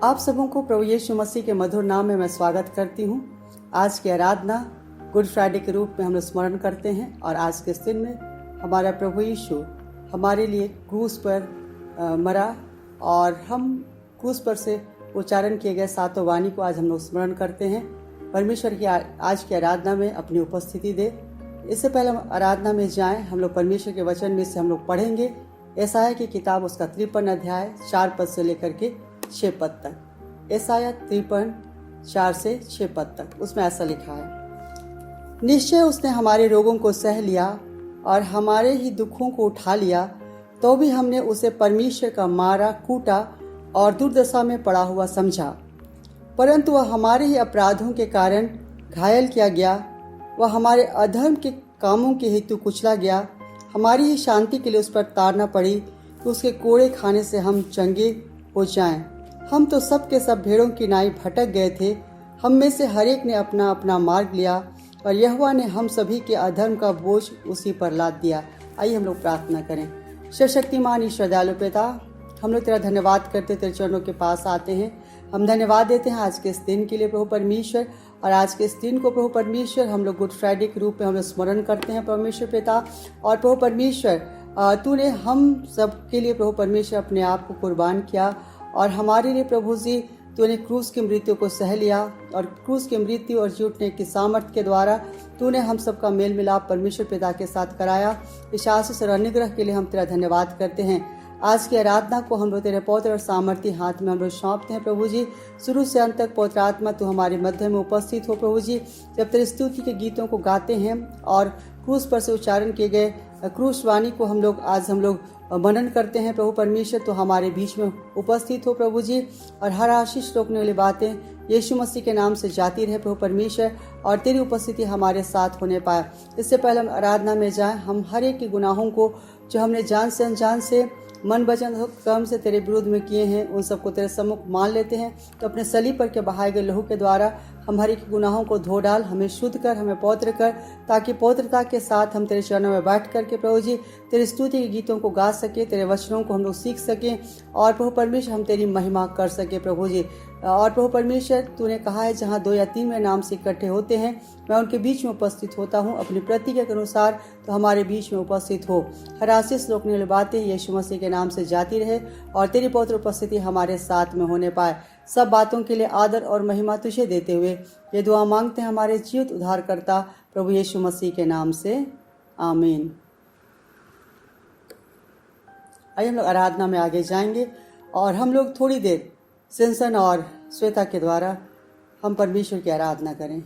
आप सबों को प्रभु यीशु मसीह के मधुर नाम में मैं स्वागत करती हूँ। आज की आराधना गुड फ्राइडे के रूप में हम लोग स्मरण करते हैं और आज के इस दिन में हमारा प्रभु यीशु हमारे लिए क्रूस पर मरा और हम क्रूस पर से उच्चारण किए गए सातों वाणी को आज हम लोग स्मरण करते हैं। परमेश्वर की आज की आराधना में अपनी उपस्थिति दे। इससे पहले हम आराधना में जाएं, हम लोग परमेश्वर के वचन में से हम लोग पढ़ेंगे यशायाह की किताब उसका 53 अध्याय 4 पद से लेकर के 6 पद तक। यशायाह 53 4 से 6 पद तक उसमें ऐसा लिखा है, निश्चय उसने हमारे रोगों को सह लिया और हमारे ही दुखों को उठा लिया, तो भी हमने उसे परमेश्वर का मारा कूटा और दुर्दशा में पड़ा हुआ समझा। परंतु वह हमारे ही अपराधों के कारण घायल किया गया, वह हमारे अधर्म के कामों के हेतु कुचला गया। हमारी ही शांति के लिए उस पर ताड़ना पड़ी कि उसके कोड़े खाने से हम चंगे हो जाएं। हम तो सब के सब भेड़ों की नाई भटक गए थे, हम में से हर एक ने अपना अपना मार्ग लिया और यहोवा ने हम सभी के अधर्म का बोझ उसी पर लाद दिया। आइए हम लोग प्रार्थना करें। सर्वशक्तिमान ईश्वर दयालु पिता, हम लोग तेरा धन्यवाद करते, तेरे चरणों के पास आते हैं। हम धन्यवाद देते हैं आज के इस दिन के लिए प्रभु परमेश्वर, और आज के इस दिन को प्रभु परमेश्वर हम लोग गुड फ्राइडे के रूप में हम लोग स्मरण करते हैं परमेश्वर पिता। और प्रभु परमेश्वर तूने हम सब के लिए प्रभु परमेश्वर अपने आप को कुर्बान किया और हमारे लिए प्रभु जी तूने क्रूस की मृत्यु को सह लिया और क्रूस की मृत्यु और जीतने की सामर्थ्य के द्वारा तूने हम सबका मेल मिलाप परमेश्वर पिता के साथ कराया। इस आशीष और अनुग्रह के लिए हम तेरा धन्यवाद करते हैं। आज की आराधना को हम लोग तेरे पवित्र और सामर्थ्य हाथ में हम लोग सौंपते हैं प्रभु जी। शुरू से अंत तक पवित्र आत्मा तू हमारे मध्य में उपस्थित हो प्रभु जी। जब तेरे स्तुति के गीतों को गाते हैं और क्रूस पर से उच्चारण किए गए क्रूस वाणी को हम लोग मनन करते हैं प्रभु परमेश्वर, तो हमारे बीच में उपस्थित हो प्रभु जी। और हर आशीष रोकने वाली बातें यीशु मसीह के नाम से जाती रहे प्रभु परमेश्वर, और तेरी उपस्थिति हमारे साथ होने पाए। इससे पहले हम आराधना में जाएं, हम हर एक के गुनाहों को जो हमने जान से अनजान से मन वचन कर्म से तेरे विरुद्ध में किए हैं उन सबको तेरे सम्मुख मान लेते हैं। तो अपने सलीब पर के बहाए गए लहू के द्वारा हम हर एक गुनाहों को धो डाल, हमें शुद्ध कर, हमें पवित्र कर, ताकि पवित्रता के साथ हम तेरे चरणों में बैठ करके प्रभु जी तेरी स्तुति के गीतों को गा सके, तेरे वचनों को हम लोग सीख सकें और प्रभु परमेश्वर हम तेरी महिमा कर सके प्रभु जी। और प्रभु परमेश्वर तूने कहा है जहाँ 2 या 3 मेरे नाम से इकट्ठे होते हैं मैं उनके बीच में उपस्थित होता हूँ। अपनी प्रतिज्ञा के अनुसार तो हमारे बीच में उपस्थित हो। हर आशीष रोकने वाली बातें यीशु मसीह के नाम से जाती रहे और तेरी पवित्र उपस्थिति हमारे साथ में होने पाए। सब बातों के लिए आदर और महिमा तुझे देते हुए ये दुआ मांगते हैं हमारे जीवित उद्धारकर्ता प्रभु यीशु मसीह के नाम से, आमीन। आइए हम लोग आराधना में आगे जाएंगे और हम लोग थोड़ी देर सिंसन और श्वेता के द्वारा हम परमेश्वर की आराधना करें।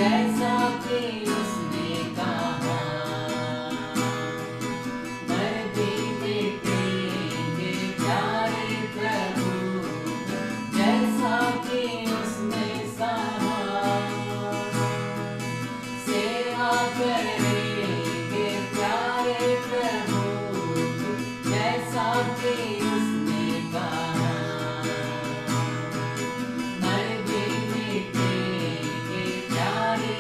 जैसा कि उसने कहा, मर भी मिटेंगे प्यारे प्रभु, जैसा कि उसने कहा। सेवा करेंगे प्यारे प्रभु, जैसा कि उसने कहा, मर भी मिटेंगे प्यारे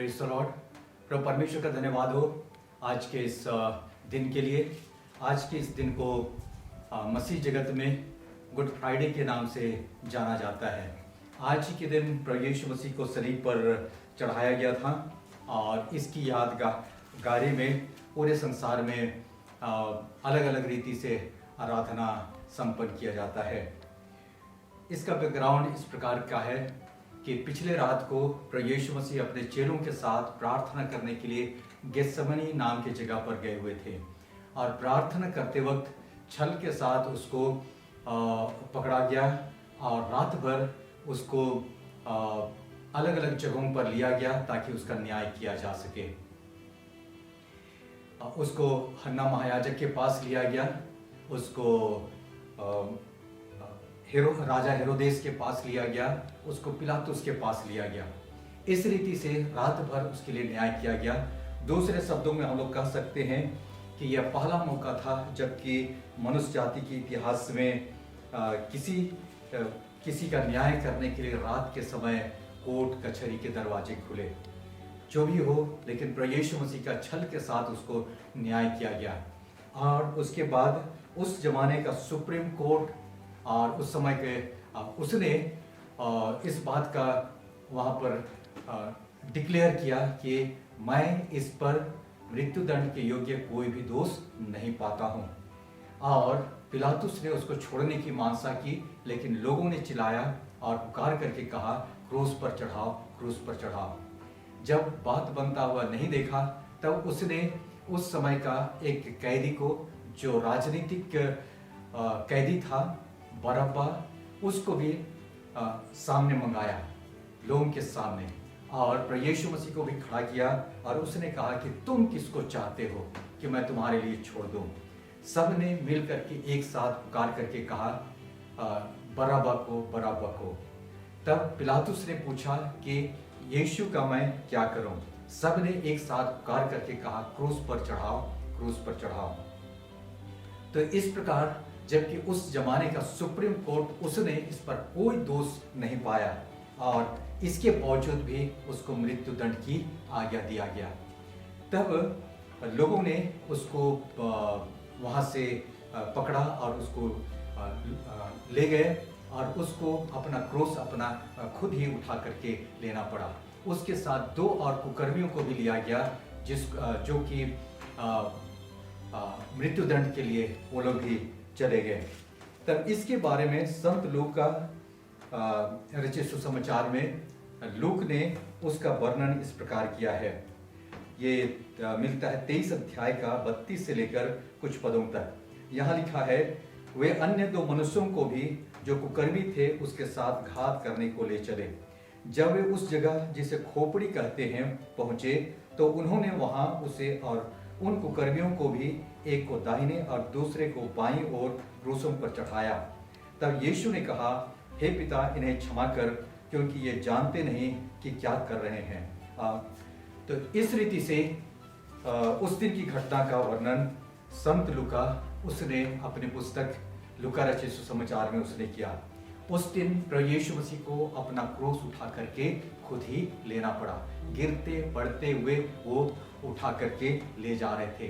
प्रेज द लॉर्ड। प्रभु परमेश्वर का धन्यवाद हो आज के इस दिन के लिए। आज के इस दिन को मसीह जगत में गुड फ्राइडे के नाम से जाना जाता है। आज ही के दिन प्रभु यीशु मसीह को सलीब पर चढ़ाया गया था और इसकी यादगारी में पूरे संसार में अलग अलग रीति से आराधना संपन्न किया जाता है। इसका बैकग्राउंड इस प्रकार का है कि पिछले रात को प्रभु यीशु मसीह अपने चेलों के साथ प्रार्थना करने के लिए गेत्सेमनी नाम की जगह पर गए हुए थे और प्रार्थना करते वक्त छल के साथ उसको पकड़ा गया और रात भर उसको अलग अलग जगहों पर लिया गया ताकि उसका न्याय किया जा सके। उसको हन्ना महायाजक के पास लिया गया, उसको राजा हेरोदेस के पास लिया गया, उसको पिलातुस के पास लिया गया। इस रीति से रात भर उसके लिए न्याय किया गया। दूसरे शब्दों में हम लोग कह सकते हैं कि यह पहला मौका था जबकि मनुष्य जाति के इतिहास में किसी का न्याय करने के लिए रात के समय कोर्ट कचहरी के दरवाजे खुले। जो भी हो, लेकिन प्रभु यीशु मसीह का छल के साथ उसको न्याय किया गया। और उसके बाद उस जमाने का सुप्रीम कोर्ट और उस समय के उसने इस बात का वहाँ पर डिक्लेयर किया कि मैं इस पर मृत्युदंड के योग्य कोई भी दोष नहीं पाता हूँ। और पिलातुस ने उसको छोड़ने की मांसा की, लेकिन लोगों ने चिल्लाया और पुकार करके कहा, क्रूस पर चढ़ाओ, क्रूस पर चढ़ाओ। जब बात बनता हुआ नहीं देखा तब उसने उस समय का एक कैदी को, जो राजनीतिक कैदी था बरअब्बा, उसको भी सामने मंगाया लोगों के सामने और प्रभु यीशु मसीह को भी खड़ा किया और उसने कहा कि तुम किसको चाहते हो कि मैं तुम्हारे लिए छोड़ दूं। सब ने मिल करके एक साथ पुकार करके कहा, बरअब्बा को, बरअब्बा को। तब पिलातुस ने पूछा कि यीशु का मैं क्या करूं। सब ने एक साथ पुकार करके कहा, क्रूस पर चढ़ाओ, क्रूस पर चढ़ाओ। तो इस प्रकार जबकि उस जमाने का सुप्रीम कोर्ट उसने इस पर कोई दोष नहीं पाया और इसके बावजूद भी उसको मृत्यु दंड की आज्ञा दिया गया। तब लोगों ने उसको वहां से पकड़ा और उसको ले गए और उसको अपना क्रूस अपना खुद ही उठा करके लेना पड़ा। उसके साथ 2 और कुकर्मियों को भी लिया गया जो कि मृत्युदंड के लिए वो लोग भी चले गए। तब इसके बारे में संत लूक का रचित सुसमाचार में लूक ने उसका वर्णन इस प्रकार किया है। ये मिलता है 23 अध्याय का 32 से लेकर कुछ पदों तक। यहाँ लिखा है, वे अन्य 2 मनुष्यों को भी जो कुकर्मी थे उसके साथ घात करने को ले चले। जब वे उस जगह जिसे खोपड़ी कहते हैं पहुंचे तो उन्होंने वहां उसे और उन कुकर्मियों को भी, एक को दाहिने और दूसरे को बाईं ओर क्रूसों पर चढ़ाया। तब यीशु ने कहा, हे पिता, इन्हें क्षमा कर, क्योंकि ये जानते नहीं कि क्या कर रहे हैं। तो इस रीति से उस दिन की घटना का वर्णन संत लूका उसने अपनी पुस्तक लूका रचित सुसमाचार में उसने किया। उस दिन प्रभु यीशु मसीह को अपना क्रूस उठा करके खुद ही लेना पड़ा। गिरते पड़ते हुए वो उठा करके ले जा रहे थे।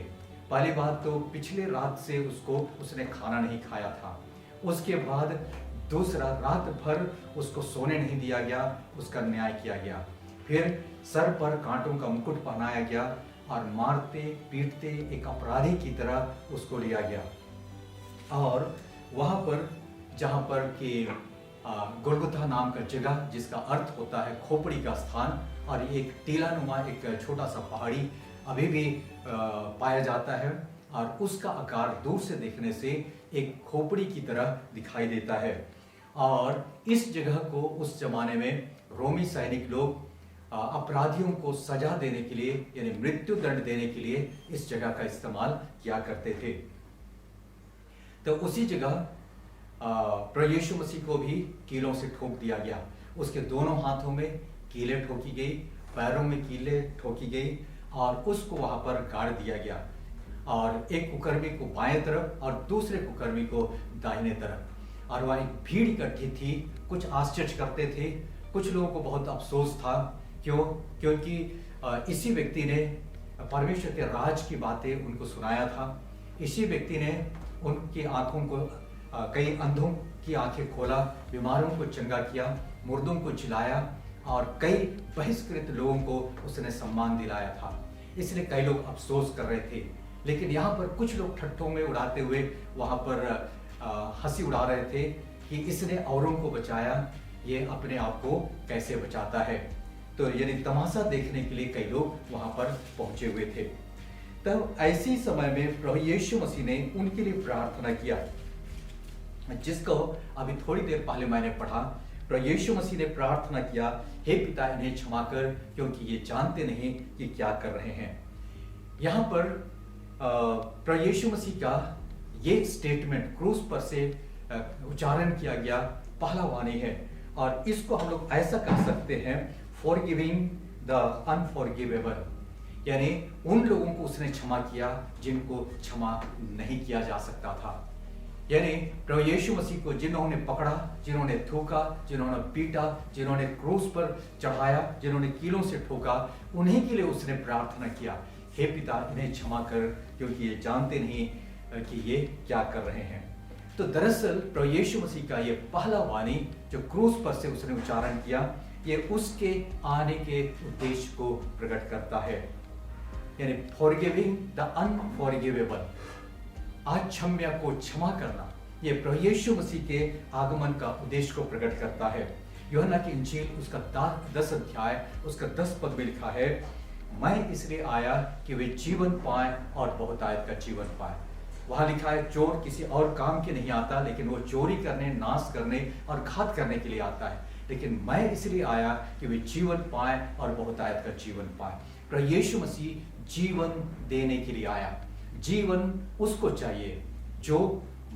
पहली बात तो पिछले रात से उसने खाना नहीं खाया था। उसके बाद दूसरा, रात भर उसको सोने नहीं दिया गया, उसका न्याय किया गया। फिर सर पर कांटों का मुकुट पहनाया गया और मारते पीटते एक अपराधी की तरह उसको लिया गया। और वहाँ पर जहाँ पर कि गोलगोथा नाम का जगह, जिसका अर्थ होता है खोपड़ी का स्थान, और एक टीलानुमा एक छोटा सा पहाड़ी अभी भी पाया जाता है और उसका आकार दूर से देखने से एक खोपड़ी की तरह दिखाई देता है। और इस जगह को उस जमाने में रोमी सैनिक लोग अपराधियों को सजा देने के लिए, यानी मृत्यु दंड देने के लिए इस जगह का इस्तेमाल किया करते थे। तो उसी जगह प्रभु यीशु मसीह को भी कीलों से ठोक दिया गया। उसके दोनों हाथों में कीलें ठोकी गई, पैरों में कीलें ठोकी गई और उसको वहां पर गाड़ दिया गया। और एक कुकर्मी को बाएं तरफ और दूसरे कुकर्मी को दाहिने तरफ। और वह एक भीड़ इकट्ठी थी। कुछ आश्चर्य करते थे, कुछ लोगों को बहुत अफसोस था। क्यों? क्योंकि इसी व्यक्ति ने परमेश्वर के राज की बातें उनको सुनाया था। इसी व्यक्ति ने उनकी आंखों को कई अंधों की आंखें खोला, बीमारों को चंगा किया, मुर्दों को जिलाया और कई बहिष्कृत लोगों को उसने सम्मान दिलाया था। इसलिए कई लोग अफसोस कर रहे थे, लेकिन यहाँ पर कुछ लोग ठट्ठों में उड़ाते हुए वहाँ पर हंसी उड़ा रहे थे कि इसने औरों को बचाया, ये अपने आप को कैसे बचाता है। तो यानी तमाशा देखने के लिए कई लोग वहाँ पर पहुंचे हुए थे। तब ऐसे समय में प्रभु यीशु मसीह ने उनके लिए प्रार्थना किया, जिसको अभी थोड़ी देर पहले मैंने पढ़ा। प्रभु यीशु मसीह ने प्रार्थना किया, हे पिता इन्हें क्षमा कर, क्योंकि ये जानते नहीं कि क्या कर रहे हैं। यहाँ पर प्रभु यीशु मसीह का ये स्टेटमेंट क्रूस पर से उच्चारण किया गया पहला वाणी है, और इसको हम लोग ऐसा कह सकते हैं, फॉरगिविंग द अनफॉरगिवेबल, यानी उन लोगों को उसने क्षमा किया जिनको क्षमा नहीं किया जा सकता था। यानी प्रभु यीशु मसीह को जिन्होंने पकड़ा, जिन्होंने थूका, जिन्होंने पीटा, जिन्होंने क्रूस पर चढ़ाया, जिन्होंने कीलों से ठोका, उन्हीं के लिए उसने प्रार्थना किया, हे पिता इन्हें क्षमा कर, क्योंकि ये जानते नहीं कि ये क्या कर रहे हैं। तो दरअसल प्रभु यीशु मसीह का ये पहला वाणी जो क्रूस पर से उसने उच्चारण किया, ये उसके आने के उद्देश्य को प्रकट करता है, यानी फॉरगिविंग द अनफॉरगिवेबल, अक्षम्य को क्षमा करना। ये प्रभु यीशु मसीह के आगमन का उद्देश्य को प्रकट करता है। यूहन्ना की इंजील उसका 10 अध्याय उसका 10 पद में लिखा है, मैं इसलिए आया कि वे जीवन पाए और बहुतायत का जीवन पाए। वहां लिखा है, चोर किसी और काम के नहीं आता, लेकिन वो चोरी करने, नाश करने और घात करने के लिए आता है, लेकिन मैं इसलिए आया कि वे जीवन पाए और बहुतायत का जीवन पाए। प्रभु यीशु मसीह जीवन देने के लिए आया। जीवन उसको चाहिए जो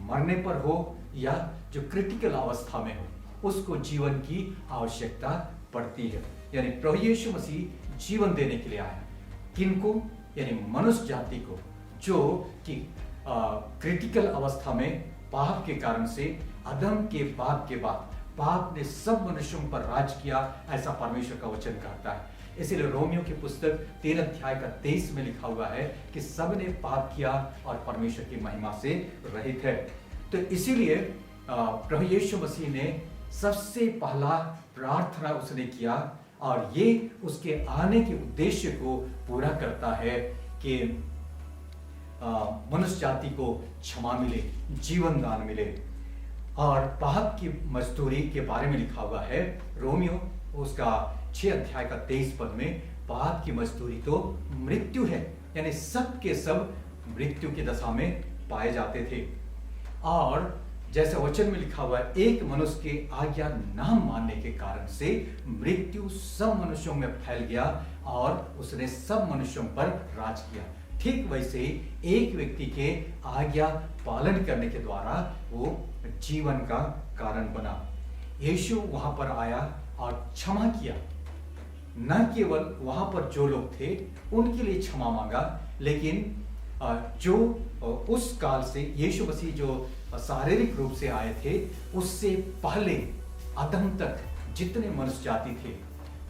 मरने पर हो या जो क्रिटिकल अवस्था में हो, उसको जीवन की आवश्यकता पड़ती है। यानी प्रभु यीशु मसीह जीवन देने के लिए आया। किनको? यानी मनुष्य जाति को, जो कि क्रिटिकल अवस्था में पाप के कारण से, अदम के पाप के बाद पाप ने सब मनुष्यों पर राज किया, ऐसा परमेश्वर का वचन कहता है। इसीलिए रोमियो की पुस्तक 3 अध्याय का 23 में लिखा हुआ है कि सब ने पाप किया और परमेश्वर की महिमा से रहित है। तो इसीलिए प्रभु यीशु मसीह ने सबसे पहला प्रार्थना उसने किया, और ये उसके आने के उद्देश्य को पूरा करता है कि मनुष्य जाति को क्षमा मिले, जीवन दान मिले। और पाप की मजदूरी के बारे में लिखा हुआ है रोमियो उसका 6 अध्याय का 23 पद में, पाप की मजदूरी तो मृत्यु है, यानी सब के सब मृत्यु की दशा में पाए जाते थे। और जैसे वचन में लिखा हुआ है, एक मनुष्य के आज्ञा न मानने के कारण से मृत्यु सब मनुष्यों में फैल गया और उसने सब मनुष्यों पर राज किया। ठीक वैसे ही एक व्यक्ति के आज्ञा पालन करने के द्वारा वो जीवन का कारण बना। यीशु वहां पर आया और क्षमा किया। न केवल वहां पर जो लोग थे उनके लिए क्षमा मांगा, लेकिन जो उस काल से यीशु मसीह जो शारीरिक रूप से आए थे, उससे पहले अदम तक जितने मनुष्य जाति थे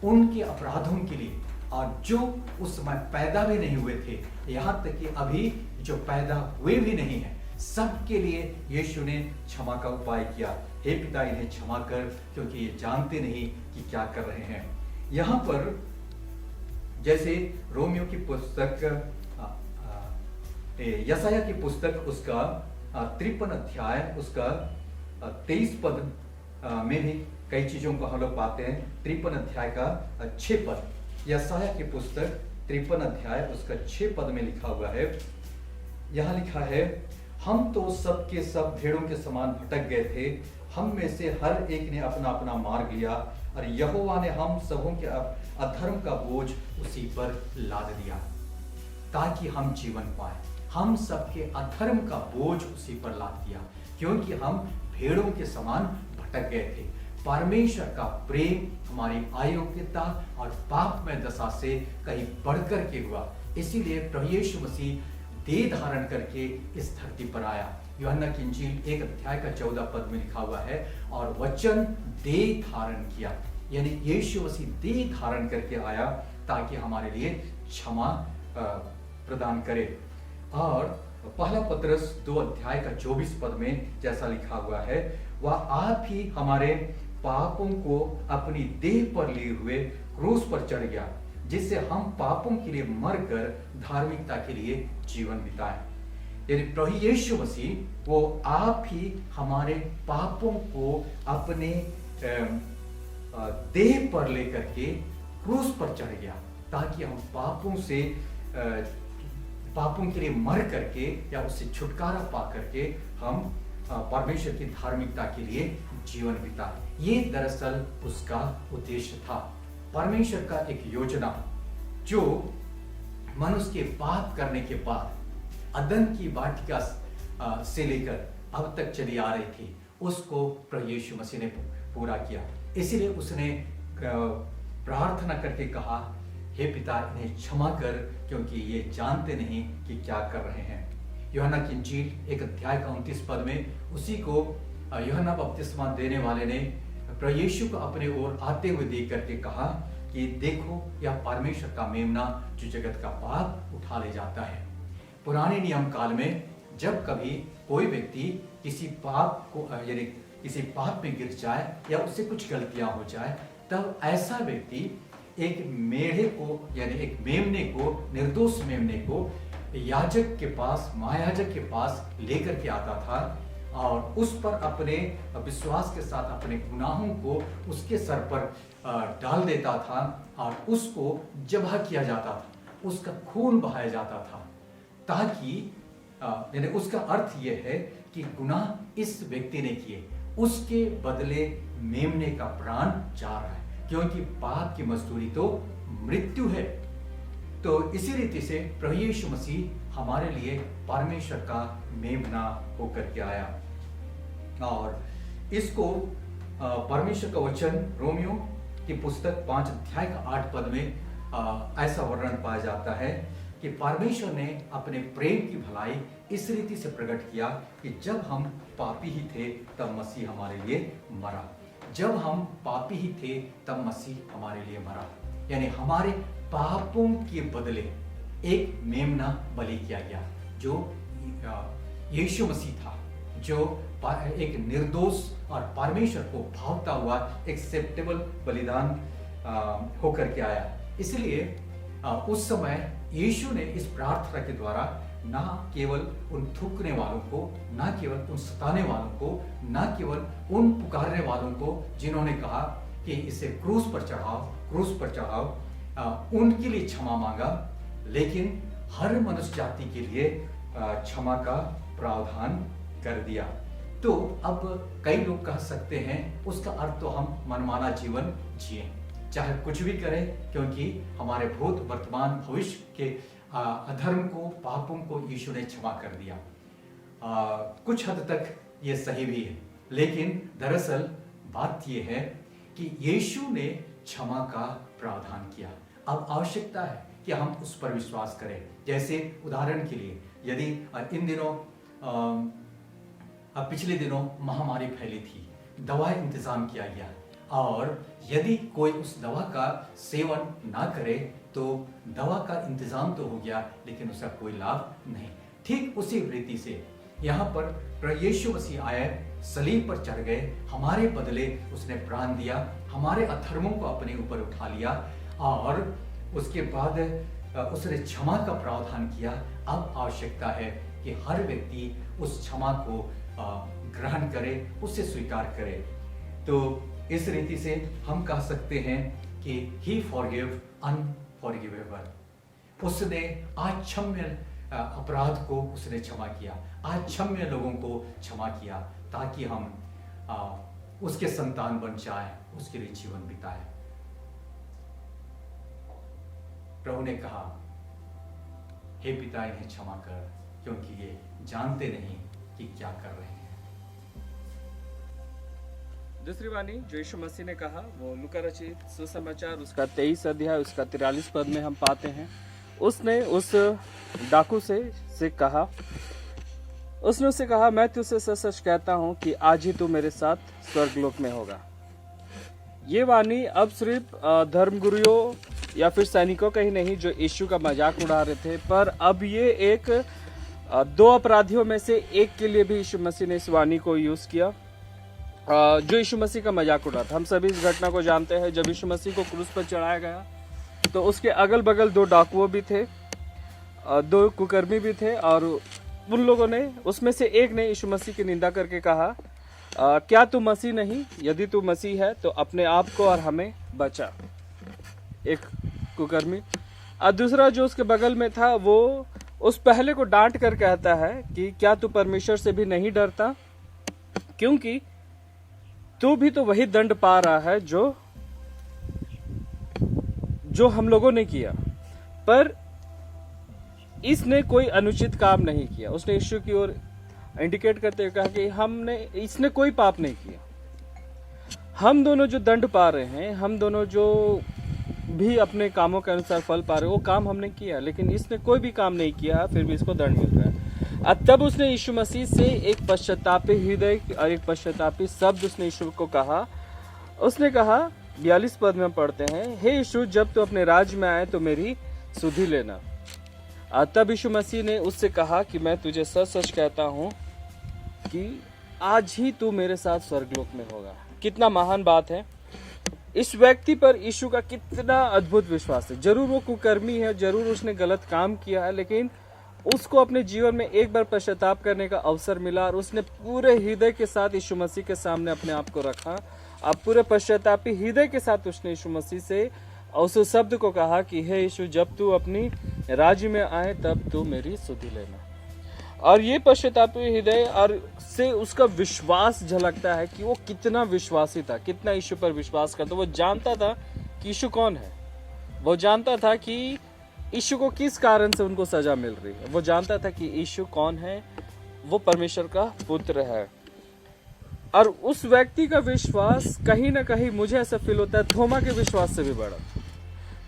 उनके अपराधों के लिए, और जो उस समय पैदा भी नहीं हुए थे, यहाँ तक कि अभी जो पैदा हुए भी नहीं है, सबके लिए यीशु ने क्षमा का उपाय किया। हे पिता इन्हें क्षमा कर, क्योंकि ये जानते नहीं कि क्या कर रहे हैं। यहाँ पर जैसे रोमियो की पुस्तक, यशायाह की पुस्तक उसका 53 अध्याय उसका 23 पद में भी कई चीजों को हम लोग पाते हैं। 53 अध्याय का 6 पद, यशायाह की पुस्तक 53 अध्याय उसका 6 पद में लिखा हुआ है। यहाँ लिखा है, हम तो सब के सब भेड़ों के समान भटक गए थे, हम में से हर एक ने अपना अपना मार्ग लिया, और यहोवा ने हम सबों के अधर्म का बोझ उसी पर लाद दिया ताकि हम जीवन पाए। हम सबके अधर्म का बोझ उसी पर लाद दिया, क्योंकि हम भेड़ों के समान भटक गए थे। परमेश्वर का प्रेम हमारी अयोग्यता और पाप में दशा से कहीं बढ़कर के हुआ, इसीलिए प्रभु यीशु मसीह देह धारण करके इस धरती पर आया। यूहन्ना की इंजील 1 अध्याय का 14 पद में लिखा हुआ है, और वचन देह धारण किया, यानी यीशु मसीह देह धारण करके आया ताकि हमारे लिए क्षमा प्रदान करे। और पहला पत्रस 2 अध्याय का 24 पद में जैसा लिखा हुआ है, वह आप ही हमारे पापों को अपनी देह पर लिए हुए क्रूस पर चढ़ गया, जिससे हम पापों के लिए मरकर धार्मिकता के लिए जीवन बिताएं। यानी प्रभु यीशु मसीह वो आप ही हमारे पापों को अपने देह पर लेकर के क्रूस पर चढ़ गया, ताकि हम पापों के लिए मर करके या उससे छुटकारा पा करके हम परमेश्वर की धार्मिकता के लिए जीवन बिताएं। ये दरअसल उसका उद्देश्य था। परमेश्वर का एक योजना जो मनुष्य के पाप करने के बाद अदन की वाटिका से लेकर अब तक चली आ रही थी, उसको प्रभु यीशु मसीह ने पूरा किया। इसीलिए उसने प्रार्थना करके कहा, हे पिता इन्हें क्षमा कर, क्योंकि ये जानते नहीं कि क्या कर रहे हैं। यूहन्ना की इंजील 1 अध्याय का 29 पद में उसी को यूहन्ना बपतिस्मा देने वाले ने प्रभु यीशु को अपने ओर आते हुए देख करके कहा कि देखो यह परमेश्वर का मेमना जो जगत का पाप उठा ले जाता है। पुराने नियम काल में जब कभी कोई व्यक्ति किसी पाप को यानी किसी पाप में गिर जाए या उससे कुछ गलतियां हो जाए, तब ऐसा व्यक्ति एक मेढ़े को यानी एक मेमने को, निर्दोष मेमने को याजक के पास, महायाजक के पास लेकर के आता था और उस पर अपने विश्वास के साथ अपने गुनाहों को उसके सर पर डाल देता था और उसको ज़बह किया जाता था, उसका खून बहाया जाता था, ताकि यानी उसका अर्थ यह है कि गुनाह इस व्यक्ति ने किए, उसके बदले मेमने का प्राण जा रहा है, क्योंकि पाप की मजदूरी तो मृत्यु है। तो इसी रीति से प्रभु यीशु मसीह हमारे लिए परमेश्वर का मेमना होकर के आया। और इसको परमेश्वर का वचन रोमियो की पुस्तक 5 अध्याय का 8 पद में ऐसा वर्णन पाया जाता है कि परमेश्वर ने अपने प्रेम की भलाई इस रीति से प्रकट किया कि जब हम पापी ही थे तब मसीह हमारे लिए मरा। जब हम पापी ही थे तब मसीह हमारे लिए मरा, यानी हमारे पापों के बदले एक मेमना बलि किया गया, जो यीशु मसीह था, जो एक निर्दोष और परमेश्वर को भावता हुआ एक्सेप्टेबल बलिदान होकर के आया। इसलिए उस समय यीशु ने इस प्रार्थना के द्वारा ना केवल उन थूकने वालों को, ना केवल उन सताने वालों को, ना केवल उन पुकारने वालों को जिन्होंने कहा कि इसे क्रूस पर चढ़ाओ, उनके लिए क्षमा मांगा, लेकिन हर मनुष्य जाति के लिए क्षमा का प्रावधान कर दिया। तो अब कई लोग कह सकते हैं उसका अर्थ तो हम मनमाना जीवन जिए, चाहे कुछ भी करें, क्योंकि हमारे भूत वर्तमान भविष्य के अधर्म को, पापों को यीशु ने क्षमा कर दिया। कुछ हद तक ये सही भी है, लेकिन दरअसल बात यह है कि यीशु ने क्षमा का प्रावधान किया। अब आवश्यकता है कि हम उस पर विश्वास करें। जैसे उदाहरण के लिए, यदि इन दिनों पिछले दिनों महामारी फैली थी, दवा इंतजाम किया गया, और यदि कोई उस दवा का सेवन ना करे तो दवा का इंतजाम तो हो गया, लेकिन उसका कोई लाभ नहीं। ठीक उसी रीति से यहाँ पर प्रभु यीशु मसीह आए, सलीब पर चढ़ गए, हमारे बदले उसने प्राण दिया, हमारे अधर्मों को अपने ऊपर उठा लिया, और उसके बाद उसने क्षमा का प्रावधान किया। अब आवश्यकता है कि हर व्यक्ति उस क्षमा को ग्रहण करे, उसे स्वीकार करे। तो इस रीति से हम कह सकते हैं कि ही फॉरगिव अनफॉरगिवेबल, उसने अक्षम्य अपराध को उसने क्षमा किया, अक्षम्य लोगों को क्षमा किया, ताकि हम उसके संतान बन जाए, उसके लिए जीवन बिताए। प्रभु ने कहा, हे पिता इन्हें क्षमा कर, क्योंकि ये जानते नहीं कि क्या कर रहे हैं। दूसरी वाणी जो यीशु मसीह ने कहा वो लूका रचित सुसमाचार उसका 23 अध्याय उसका 43 पद में हम पाते हैं। उसने उस डाकू से कहा, उसने उससे कहा, मैं तुझसे सच सच कहता हूं कि आज ही तू मेरे साथ स्वर्गलोक में होगा। ये वाणी अब सिर्फ धर्मगुरुओं या फिर सैनिकों का ही नहीं जो यीशु का मजाक उड़ा रहे थे, पर अब ये एक दो अपराधियों में से एक के लिए भी यीशु मसीह ने इस वाणी को यूज किया जो यीशु मसीह का मजाक उड़ाता। हम सभी इस घटना को जानते हैं। जब यीशु मसीह को क्रूस पर चढ़ाया गया तो उसके अगल बगल दो डाकुओं भी थे, दो कुकर्मी भी थे, और उन लोगों ने, उसमें से एक ने यीशु मसीह की निंदा करके कहा, क्या तू मसीह नहीं? यदि तू मसीह है तो अपने आप को और हमें बचा। एक कुकर्मी। और दूसरा जो उसके बगल में था वो उस पहले को डांट कर कहता है कि क्या तू परमेश्वर से भी नहीं डरता, क्योंकि तू भी तो वही दंड पा रहा है जो हम लोगों ने किया। पर इसने कोई अनुचित काम नहीं किया। उसने यीशु की ओर इंडिकेट करते हुए कहा कि इसने कोई पाप नहीं किया। हम दोनों जो दंड पा रहे हैं, हम दोनों जो भी अपने कामों के अनुसार फल पा रहे हैं, वो काम हमने किया, लेकिन इसने कोई भी काम नहीं किया, फिर भी इसको दंड मिल रहा है। तब उसने यीशु मसीह से एक पश्चातापी हृदय और एक पश्चातापी शब्द उसने यीशु को कहा। उसने कहा, 42 पद में हम पढ़ते हैं, हे यीशु, जब तू अपने राज्य में आए तो मेरी सुधि लेना। तब यीशु मसीह ने उससे कहा कि मैं तुझे सच सच कहता हूं कि आज ही तू मेरे साथ स्वर्गलोक में होगा। कितना महान बात है। इस व्यक्ति पर यीशु का कितना अद्भुत विश्वास है। जरूर वो कुकर्मी है, जरूर उसने गलत काम किया है, लेकिन उसको अपने जीवन में एक बार पश्चाताप करने का अवसर मिला और उसने पूरे हृदय के साथ यीशु मसीह के सामने अपने आप को रखा। अब पूरे पश्चातापी हृदय के साथ उसने यीशु मसीह से उस शब्द को कहा कि हे यीशु, जब तू अपनी राज्य में आए तब तू मेरी सुधि लेना। और ये पश्चातापी हृदय और से उसका विश्वास झलकता है कि वो कितना विश्वासी था, कितना यीशु पर विश्वास करता। वो जानता था कि यीशु कौन है, वो जानता था कि यीशु को किस कारण से उनको सजा मिल रही है, वो जानता था कि यीशु कौन है, वो परमेश्वर का पुत्र है। और उस व्यक्ति का विश्वास कहीं ना कहीं मुझे ऐसा फील होता है थोमा के विश्वास से भी बड़ा।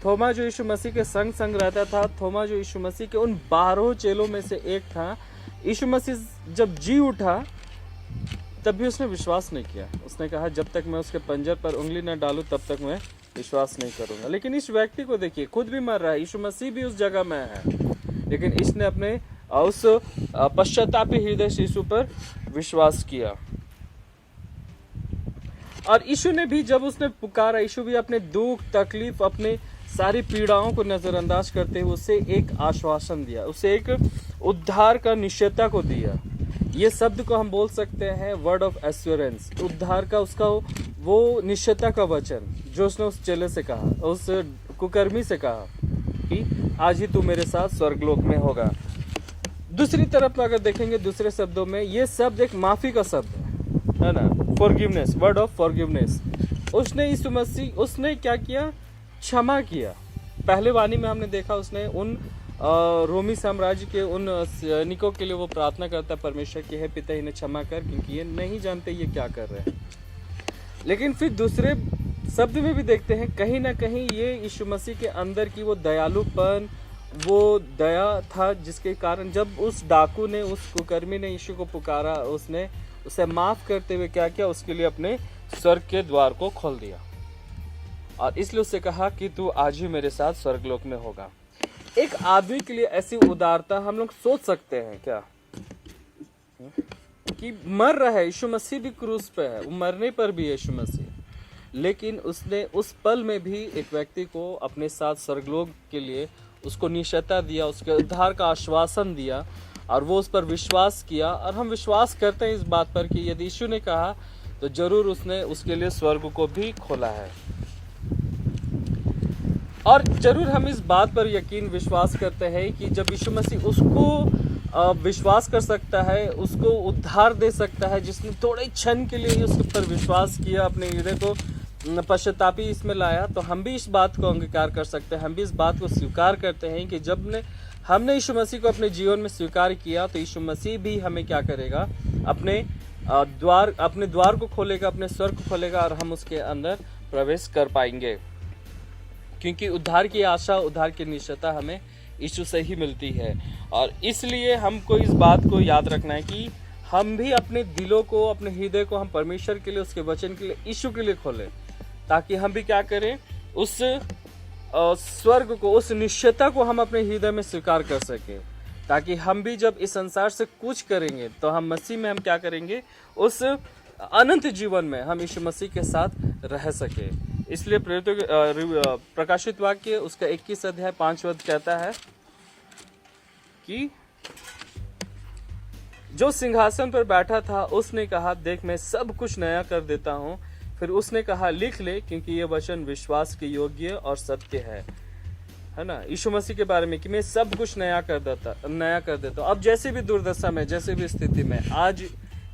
थोमा जो यीशु मसीह के संग संग रहता था, थोमा जो यीशु मसीह के उन 12 चेलों में से एक था, यीशु मसीह जब जी उठा तब भी उसने विश्वास नहीं किया। उसने कहा, जब तक मैं उसके पंजर पर उंगली न डालूं तब तक मैं विश्वास नहीं करूंगा। लेकिन इस व्यक्ति को देखिए, खुद भी मर रहा है, यीशु मसीह भी उस जगह में है, लेकिन इसने अपने उस पश्चातापी हृदय से यीशु पर विश्वास किया। और यीशु ने भी, जब उसने पुकारा, यीशु भी अपने दुख तकलीफ, अपने सारी पीड़ाओं को नजरअंदाज करते हुए उसे एक आश्वासन दिया, उसे एक उद्धार का निश्चयता को दिया। ये शब्द को हम बोल सकते हैं वर्ड ऑफ एश्योरेंस, उद्धार का उसका वो निश्चयता का वचन जो उसने उस चेले से कहा, उस कुकर्मी से कहा कि आज ही तू मेरे साथ स्वर्गलोक में होगा। दूसरी तरफ अगर देखेंगे, दूसरे शब्दों में ये शब्द एक माफी का शब्द है ना, फॉरगिवनेस, वर्ड ऑफ फॉरगिवनेस। उसने यीशु मसीह, उसने क्या किया? क्षमा किया। पहले वाणी में हमने देखा उसने उन रोमी साम्राज्य के उन सैनिकों के लिए वो प्रार्थना करता है परमेश्वर की, हे पिता इन्हें क्षमा कर क्योंकि ये नहीं जानते ये क्या कर रहे हैं। लेकिन फिर दूसरे शब्द में भी देखते हैं कहीं ना कहीं ये यीशु मसीह के अंदर की वो दयालुपन, वो दया था, जिसके कारण जब उस डाकू ने, उस कुकर्मी ने यीशु को पुकारा, उसने उसे माफ करते हुए क्या किया? उसके लिए अपने स्वर्ग के द्वार को खोल दिया और इसलिए उससे कहा कि तू आज ही मेरे साथ स्वर्गलोक में होगा। एक आदमी के लिए ऐसी उदारता हम लोग सोच सकते हैं क्या कि मर रहा है, यीशु मसीह भी क्रूस पे है, वो मरने पर भी यीशु मसीह, लेकिन उसने उस पल में भी एक व्यक्ति को अपने साथ स्वर्गलोक के लिए उसको निश्चयता दिया, उसके उद्धार का आश्वासन दिया और वो उस पर विश्वास किया। और हम विश्वास करते हैं इस बात पर कि यदि यीशु ने कहा तो जरूर उसने उसके लिए स्वर्ग को भी खोला है। और जरूर हम इस बात पर यकीन विश्वास करते हैं कि जब यीशु मसीह उसको विश्वास कर सकता है, उसको उद्धार दे सकता है, जिसने थोड़े क्षण के लिए उसके ऊपर विश्वास किया, अपने हृदय को पश्चातापी इसमें लाया, तो हम भी इस बात को अंगीकार कर सकते हैं, हम भी इस बात को स्वीकार करते हैं कि जब हमने यीशु मसीह को अपने जीवन में स्वीकार किया तो यीशु मसीह भी हमें क्या करेगा? अपने द्वार को खोलेगा, अपने स्वर्ग को खोलेगा और हम उसके अंदर प्रवेश कर पाएंगे, क्योंकि उद्धार की आशा, उद्धार की निश्चयता हमें यीशु से ही मिलती है। और इसलिए हमको इस बात को याद रखना है कि हम भी अपने दिलों को, अपने हृदय को हम परमेश्वर के लिए, उसके वचन के लिए, यीशु के लिए खोलें, ताकि हम भी क्या करें? उस स्वर्ग को, उस निश्चयता को हम अपने हृदय में स्वीकार कर सके, ताकि हम भी जब इस संसार से कुछ करेंगे तो हम मसीह में हम क्या करेंगे, उस अनंत जीवन में हम यीशु मसीह के साथ रह सके। इसलिए प्रेरितों के प्रकाशित वाक्य उसका 21 अध्याय 5 पद कहता है कि जो सिंहासन पर बैठा था उसने कहा, देख मैं सब कुछ नया कर देता हूँ। फिर उसने कहा, लिख ले, क्योंकि ये वचन विश्वास के योग्य और सत्य है ना, यीशु मसीह के बारे में कि मैं सब कुछ नया कर देता हूँ। अब जैसे भी दुर्दशा में, जैसे भी स्थिति में, आज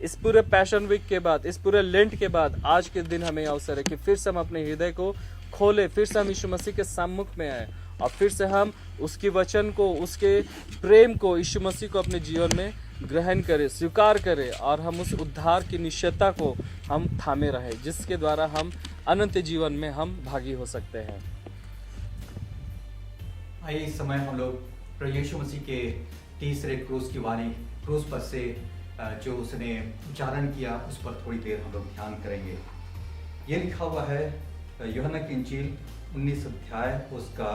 इस पूरे पैशन वीक के बाद, इस पूरे लेंट के बाद, आज के दिन हमें अवसर है कि फिर से हम अपने हृदय को खोले, फिर से हम यीशु मसीह के सम्मुख में आए और फिर से हम उसकी वचन को, उसके प्रेम को, यीशु मसीह को अपने जीवन में ग्रहण करें, स्वीकार करें और हम उस उद्धार की निश्चयता को हम थामे रहे, जिसके द्वारा हम अनंत जीवन में हम भागी हो सकते हैं। आइए इस समय हम लोग प्रभु यीशु मसीह के तीसरे क्रूस की वाणी, क्रूस पर से जो उसने उच्चारण किया उस पर थोड़ी देर हम लोग ध्यान करेंगे। ये लिखा हुआ है यूहन्ना की इंजील 19 अध्याय उसका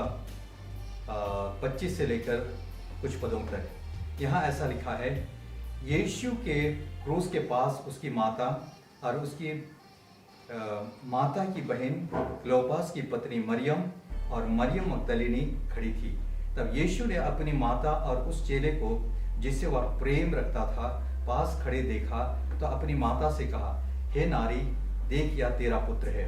25 से लेकर कुछ पदों तक। यहाँ ऐसा लिखा है, यीशु के क्रूस के पास उसकी माता और उसकी माता की बहन क्लोपास की पत्नी मरियम और मरियम मगदलिनी खड़ी थी। तब यीशु ने अपनी माता और उस चेले को जिससे वह प्रेम रखता था पास खड़े देखा तो अपनी माता से कहा, हे नारी, देख यह तेरा पुत्र है।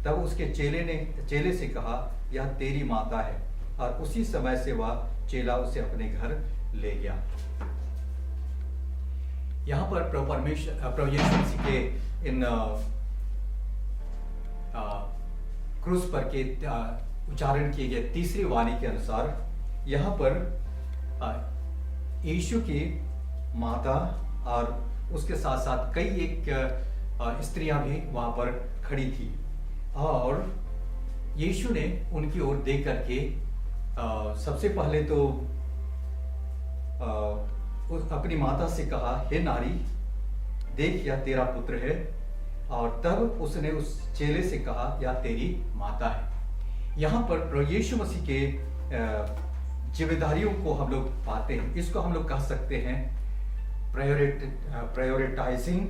तब उसके चेले से कहा, यह तेरी माता है। और उसी समय से वह चेला उसे अपने घर ले गया। यहाँ पर प्रभु यीशु मसीह के इन क्रूस पर के उच्चारण किए गए तीसरी वाणी के अनुसार यहाँ पर यीशु की माता और उसके साथ साथ कई एक स्त्रियां भी वहां पर खड़ी थी और यीशु ने उनकी ओर देख करके सबसे पहले तो अपनी माता से कहा, हे नारी, देख यह तेरा पुत्र है। और तब उसने उस चेले से कहा, यह तेरी माता है। यहाँ पर प्रभु यीशु मसीह के जिम्मेदारियों को हम लोग पाते हैं। इसको हम लोग कह सकते हैं प्रायोरिटाइजिंग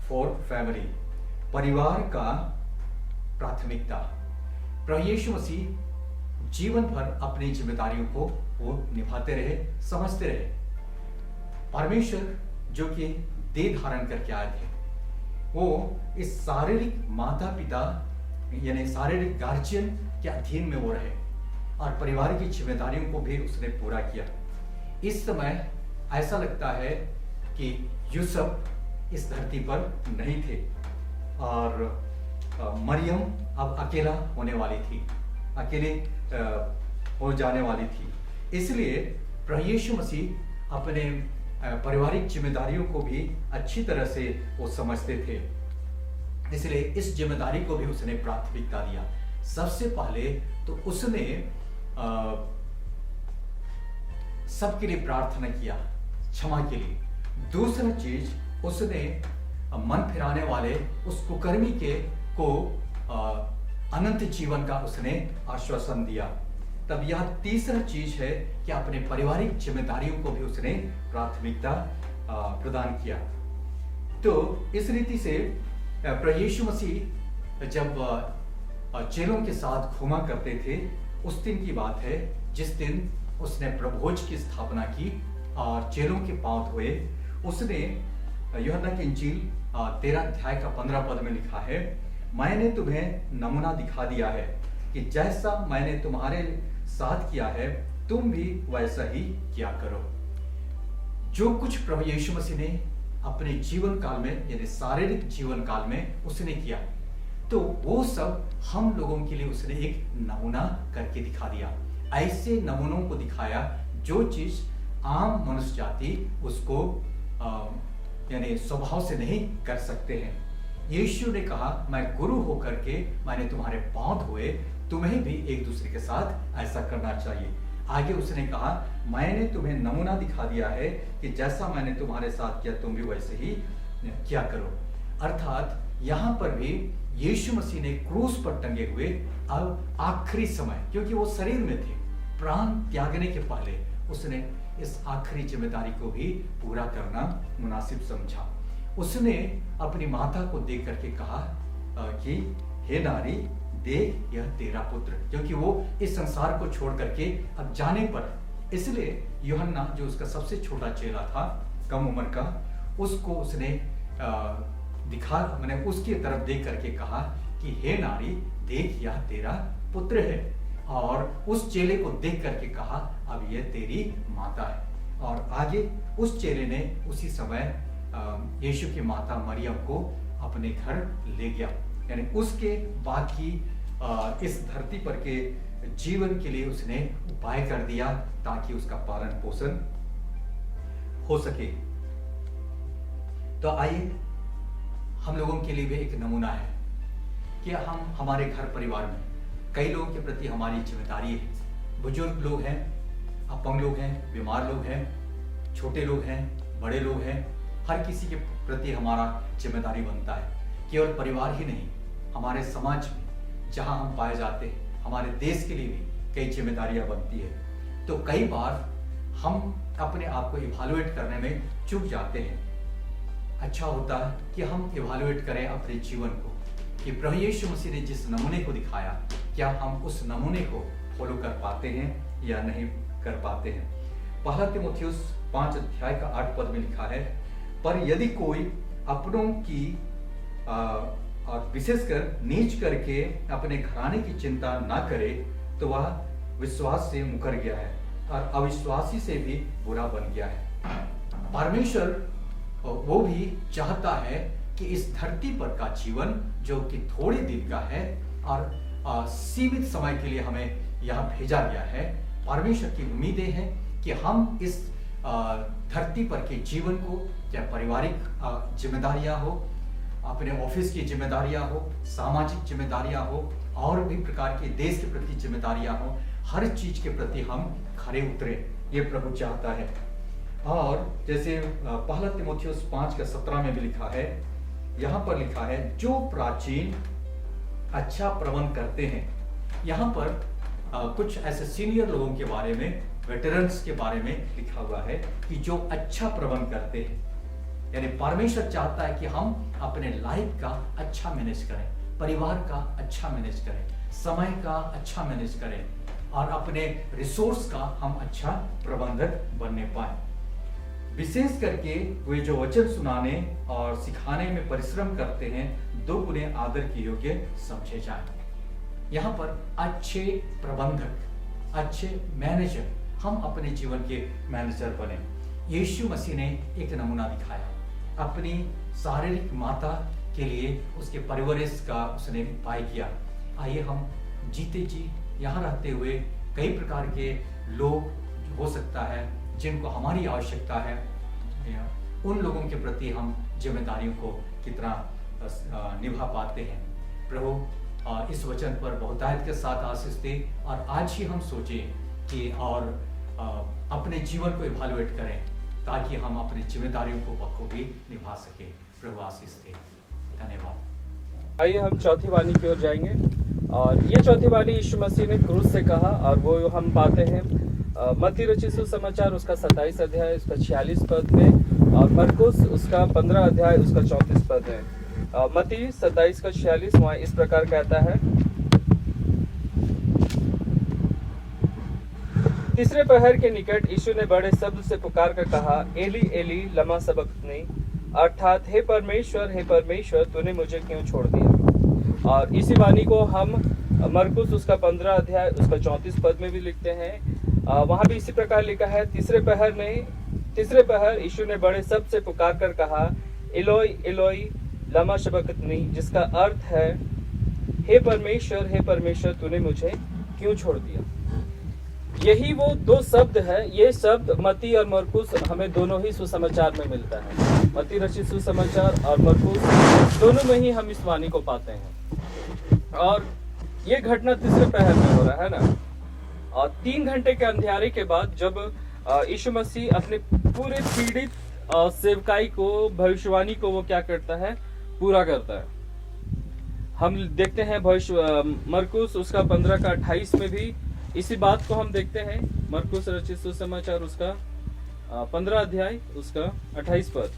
फॉर फैमिली, परिवार का प्राथमिकता। प्रभु यीशु मसीह जीवन भर अपनी जिम्मेदारियों को वो निभाते रहे, समझते रहे। परमेश्वर जो कि देह धारण करके आए थे, वो इस शारीरिक माता पिता यानी शारीरिक गार्जियन के अधीन में वो रहे और परिवार की जिम्मेदारियों को भी उसने पूरा किया। इस समय ऐसा लगता है कि यूसुफ इस धरती पर नहीं थे और मरियम अब अकेला होने वाली थी, अकेले हो जाने वाली थी। इसलिए प्रभु यीशु मसीह अपने पारिवारिक जिम्मेदारियों को भी अच्छी तरह से वो समझते थे, इसलिए इस जिम्मेदारी को भी उसने प्राथमिकता दिया। सबसे पहले तो उसने सबके लिए प्रार्थना किया, क्षमा के लिए। दूसरा चीज, उसने मन फिराने वाले उस कुकर्मी को अनंत जीवन का उसने आश्वासन दिया। तब यह तीसरा चीज है कि अपने पारिवारिक जिम्मेदारियों को भी उसने प्राथमिकता प्रदान किया। तो इस रीति से प्रभु यीशु मसीह जब चेलों के साथ घूमा करते थे, उस दिन की बात है जिस दिन उसने प्रभोज की स्थापना की और चेलों के पांव धोए। उसने यूहन्ना की इंजील 13 अध्याय का 15 पद में लिखा है, मैंने तुम्हें नमूना दिखा दिया है कि जैसा मैंने तुम्हारे साथ किया है तुम भी वैसा ही किया करो। जो कुछ प्रभु यीशु मसीह ने अपने जीवन काल में यानी शारीरिक जीवन काल में उसने किया, तो वो सब हम लोगों के लिए उसने एक नमूना करके दिखा दिया। ऐसे नमूनों को दिखाया जो चीज आम मनुष्य जाति उसको यानी स्वभाव से नहीं कर सकते हैं। यीशु ने कहा, मैं गुरु होकर के मैंने तुम्हारे पांव धोए, तुम्हें भी एक दूसरे के साथ ऐसा करना चाहिए। आगे उसने कहा, मैंने तुम्हें नमूना दिखा दिया है कि जैसा मैंने तुम्हारे साथ किया तुम भी वैसे ही किया करो। अर्थात यहाँ पर भी यीशु मसीह ने क्रूस पर टंगे हुए अब आखिरी समय, क्योंकि वो शरीर में थे, प्राण त्यागने के पहले उसने इस आखिरी जिम्मेदारी को भी पूरा करना मुनासिब समझा। उसने अपनी माता को देख करके कहा कि हे नारी, देख यह तेरा पुत्र, क्योंकि वो इस संसार को छोड़ करके अब जाने पर, इसलिए यूहन्ना जो उसका सबसे छोटा चेला था, कम उम्र का, उसको उसने मैंने उसकी तरफ देख करके कहा कि हे नारी, देख यह तेरा पुत्र है, और उस चेले को देख करके कहा अब यह तेरी माता है। और आगे उस चेले ने उसी समय यीशु की माता मरियम को अपने घर ले गया। यानी उसके बाकी इस धरती पर के जीवन के लिए उसने उपाय कर दिया ताकि उसका पालन पोषण हो सके। तो आइए हम लोगों के लिए भी एक नमूना है कि हम हमारे घर परिवार में कई लोगों के प्रति हमारी जिम्मेदारी है। बुजुर्ग लोग हैं, अपंग लोग हैं, बीमार लोग हैं, छोटे लोग हैं, बड़े लोग हैं, हर किसी के प्रति हमारा जिम्मेदारी बनता है। केवल परिवार ही नहीं, हमारे समाज में जहां हम पाए जाते हैं, हमारे देश के लिए भी कई जिम्मेदारियां बनती है। तो कई बार हम अपने आप को इवैल्यूएट करने में चूक जाते हैं। अच्छा होता है कि हम इवैल्यूएट करें अपने जीवन को कि प्रभु यीशु मसीह ने जिस नमूने को दिखाया, क्या हम उस नमूने को फॉलो कर पाते हैं या नहीं कर पाते हैं। पहला तीमुथियुस 5 अध्याय का 8 पद में लिखा है, पर यदि कोई अपनों की और विशेषकर नीच करके अपने घराने की चिंता ना करे तो वह विश्वास से मुकर गया है और अविश्वासी से भी बुरा बन गया है। परमेश्वर वो भी चाहता है कि इस धरती पर का जीवन जो कि थोड़े दिन का है और सीमित समय के लिए हमें यहाँ भेजा गया है, परमेश्वर की उम्मीदें हैं कि हम इस धरती पर के जीवन को, चाहे पारिवारिक जिम्मेदारियां हो, अपने ऑफिस की जिम्मेदारियां हो, सामाजिक जिम्मेदारियां हो, और भी प्रकार के देश के प्रति जिम्मेदारियां हो, हर चीज के प्रति हम खरे उतरे, ये प्रभु चाहता है। और जैसे पहला तीमुथियुस 5:17 में भी लिखा है, यहाँ पर लिखा है, जो प्राचीन अच्छा प्रबंध करते हैं। यहाँ पर कुछ ऐसे सीनियर लोगों के बारे में, वेटरन्स के बारे में लिखा हुआ है कि जो अच्छा प्रबंध करते हैं। यानी परमेश्वर चाहता है कि हम अपने लाइफ का अच्छा मैनेज करें, परिवार का अच्छा मैनेज करें, समय का अच्छा मैनेज करें और अपने रिसोर्स का हम अच्छा प्रबंधक बनने पाए। विशेष करके वे जो वचन सुनाने और सिखाने में परिश्रम करते हैं, 2 गुने आदर के योग्य समझे जाएं। यहाँ पर अच्छे प्रबंधक, अच्छे मैनेजर, हम अपने जीवन के मैनेजर बने। यीशु मसीह ने एक नमूना दिखाया, अपनी शारीरिक माता के लिए उसके परवरिश का उसने उपाय किया। आइए हम जीते जी यहाँ रहते हुए कई प्रकार के लोग हो सकता है जिनको हमारी आवश्यकता है, उन लोगों के प्रति हम जिम्मेदारियों को कितना निभा पाते हैं। प्रभु इस वचन पर बहुतायत के साथ आशीष दे और आज ही हम सोचें कि और अपने जीवन को इवैल्यूएट करें ताकि हम अपनी जिम्मेदारियों को बखूबी निभा सकें। प्रभु आशीष दे। धन्यवाद। आइए हम चौथी वाणी की ओर जाएंगे और ये चौथी वाणी यीशु मसीह ने क्रूस से कहा और वो हम पाते हैं मत्ती रचित सुसमाचार उसका 27 अध्याय उसका 46 पद में और मरकुस उसका 15 अध्याय उसका 34 पद में। मत्ती 27 का 46 वहाँ इस प्रकार कहता है, तीसरे पहर के निकट यीशु ने बड़े शब्द से पुकार कर कहा, एली एली लमा सबक्तनी, अर्थात हे परमेश्वर तूने मुझे क्यों छोड़ दिया। और इसी वाणी को हम मरकुस उसका 15 अध्याय उसका 34 पद में भी लिखते हैं। वहां भी इसी प्रकार लिखा है, तीसरे पहर यीशु ने बड़े शब्द से पुकार कर कहा, एलोई एलोई लमा शबक्तनी, जिसका अर्थ है हे परमेश्वर तूने मुझे क्यों छोड़ दिया। यही वो 2 शब्द है। ये शब्द मत्ती और मरकुस हमें दोनों ही सुसमाचार में मिलता है। मत्ती रचित सुसमाचार और मरकुस दोनों में ही हम इस वाणी को पाते हैं। और ये घटना तीसरे पहर में हो रहा है ना। और 3 घंटे के अंधियारे के बाद जब यीशु मसीह अपने पूरे पीड़ित सेवकाई को, भविष्यवाणी को वो क्या करता है, पूरा करता है। हम देखते हैं भविष्य मरकुस उसका 15 का 28 में भी इसी बात को हम देखते हैं। मरकुस रचित सुसमाचार उसका 15 अध्याय उसका 28 पद।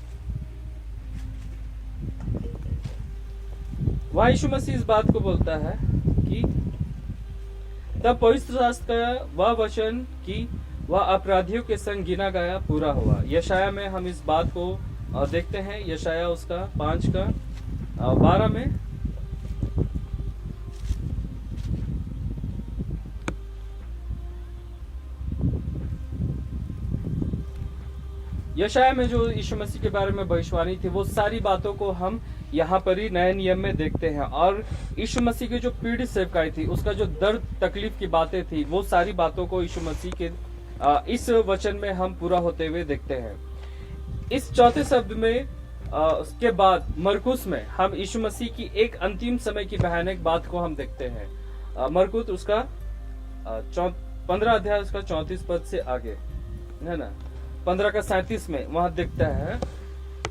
वहां यीशु मसीह इस बात को बोलता है कि तब पवित्र शास्त्र का वह वचन कि वह अपराधियों के संग गिना गया पूरा हुआ। यशाया में हम इस बात को देखते हैं। यशाया उसका 5 का 12 में यशाया में जो यीशु मसीह के बारे में भविष्यवाणी थी वो सारी बातों को हम यहाँ पर ही नए नियम में देखते हैं। और यीशु मसीह की जो पीड़ित सेवकाई थी, उसका जो दर्द तकलीफ की बातें थी, वो सारी बातों को यीशु मसीह के इस वचन में हम पूरा होते हुए देखते हैं। इस चौथे शब्द में उसके बाद मरकुस में हम यीशु मसीह की एक अंतिम समय की भयानक बात को हम देखते हैं। मरकुस उसका 15 अध्याय उसका 34 पद से आगे है ना, 15 का 37 में वहां दिखता है,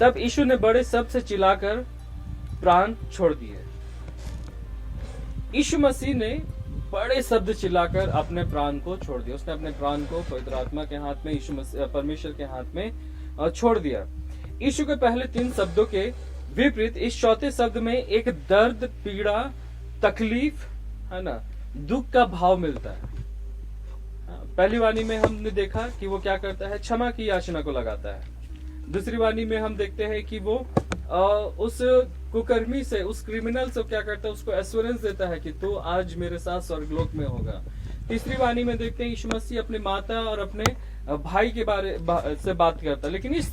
तब यीशु ने बड़े शब्द से चिल्लाकर प्राण छोड़ दिए। यीशु मसीह ने बड़े शब्द चिल्लाकर अपने प्राण को छोड़ दिया। उसने अपने प्राण को पवित्र आत्मा के हाथ में, यीशु मसीह परमेश्वर के हाथ में छोड़ दिया। यीशु के पहले 3 शब्दों के विपरीत इस चौथे शब्द में एक दर्द, पीड़ा, तकलीफ है ना, दुख का भाव मिलता है। पहली वाणी में हमने देखा कि वो क्या करता है, क्षमा की याचना को लगाता है। दूसरी वाणी में हम देखते हैं कि वो उस कुकर्मी से, उस क्रिमिनल से क्या करता है, उसको एश्योरेंस देता है कि तू आज मेरे साथ स्वर्गलोक में होगा। तीसरी वाणी में देखते हैं यीशु मसीह अपने माता और अपने भाई के बारे से बात करता है। लेकिन इस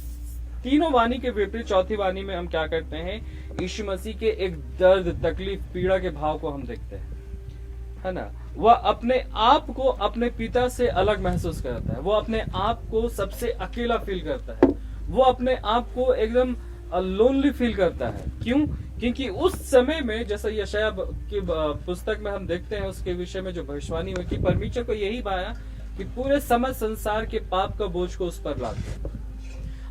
तीनों वाणी के विपरीत चौथी वाणी में हम क्या करते हैं, यीशु मसीह के एक दर्द, तकलीफ, पीड़ा के भाव को हम देखते हैं, है ना। वह अपने आप को अपने पिता से अलग महसूस करता है। वो अपने आप को सबसे अकेला फील करता है। वो अपने आप को एकदम लोनली फील करता है। क्यों? क्योंकि उस समय में, जैसा यशाया की पुस्तक में हम देखते हैं, उसके विषय में जो भविष्यवाणी हुई कि परमेश्वर को यही पाया कि पूरे समस्त संसार के पाप का बोझ को उस पर लाद दे।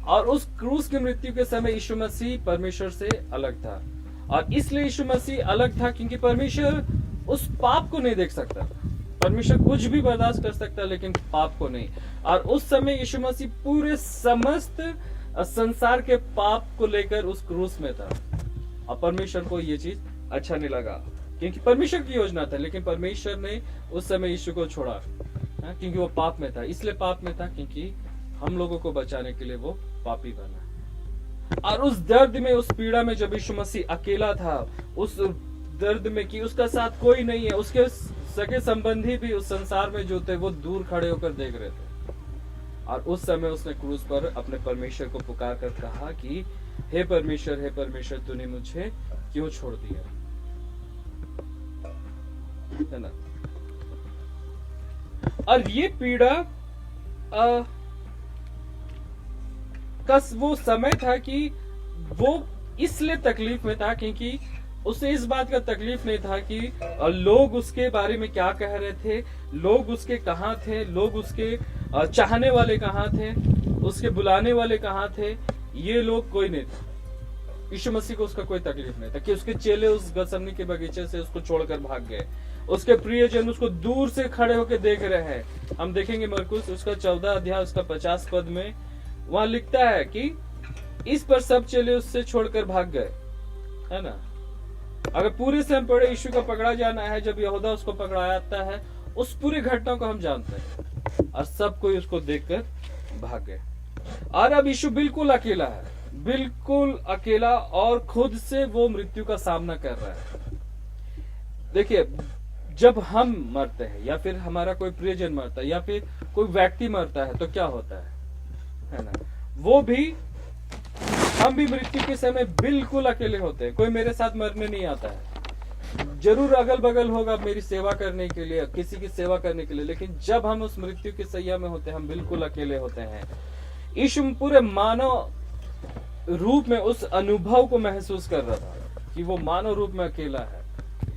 और उस क्रूस की मृत्यु के समय यीशु मसीह परमेश्वर से अलग था। और इसलिए यीशु मसीह अलग था क्योंकि परमेश्वर उस पाप को नहीं देख सकता। परमेश्वर कुछ भी बर्दाश्त कर सकता है लेकिन पाप को नहीं। और उस समय यीशु मसीह पूरे समस्त संसार के पाप को लेकर उस क्रूस में था। और परमेश्वर को ये चीज अच्छा नहीं लगा क्योंकि परमेश्वर की योजना था, लेकिन परमेश्वर ने उस समय यीशु को छोड़ा क्योंकि वो पाप में था। इसलिए पाप में था क्योंकि हम लोगों को बचाने के लिए वो पापी बना। और उस दर्द में, उस पीड़ा में जब यीशु मसीह अकेला था, उस दर्द में कि उसका साथ कोई नहीं है, उसके सगे संबंधी भी उस संसार में जो थे वो दूर खड़े होकर देख रहे थे। और उस समय उसने क्रूस पर अपने परमेश्वर को पुकार कर कहा कि हे परमेश्वर, तूने मुझे क्यों छोड़ दिया, है ना। और ये पीड़ा का वो समय था कि वो इसलिए तकलीफ में था क्योंकि उसे इस बात का तकलीफ नहीं था कि लोग उसके बारे में क्या कह रहे थे, लोग उसके कहाँ थे, लोग उसके चाहने वाले कहाँ थे, उसके बुलाने वाले कहाँ थे। ये लोग कोई नहीं थे। यीशु मसीह को उसका कोई तकलीफ नहीं था कि उसके चेले उस गसमनी के बगीचे से उसको छोड़कर भाग गए। उसके प्रियजन उसको दूर से खड़े होकर देख रहे हैं। हम देखेंगे मरकुस उसका 14 अध्याय उसका 50 पद में वहां लिखता है कि इस पर सब चेले उससे छोड़कर भाग गए, है ना। अगर पूरे से हम पढ़े यीशु का पकड़ा जाना है, जब यहूदा उसको पकड़ाता है, उस पूरी घटना को हम जानते हैं। और सब कोई उसको देखकर भाग गए। और अब यीशु बिल्कुल अकेला है, बिल्कुल अकेला, और खुद से वो मृत्यु का सामना कर रहा है। देखिए, जब हम मरते हैं या फिर हमारा कोई प्रियजन मरता है या फिर कोई व्यक्ति मरता है तो क्या होता है ना। वो भी, हम भी मृत्यु के समय बिल्कुल अकेले होते हैं। कोई मेरे साथ मरने नहीं आता है। जरूर अगल बगल होगा मेरी सेवा करने के लिए, किसी की सेवा करने के लिए, लेकिन जब हम उस मृत्यु की सैया में होते हैं हम बिल्कुल अकेले होते हैं। यीशु पूरे मानव रूप में उस अनुभव को महसूस कर रहा था कि वो मानव रूप में अकेला है,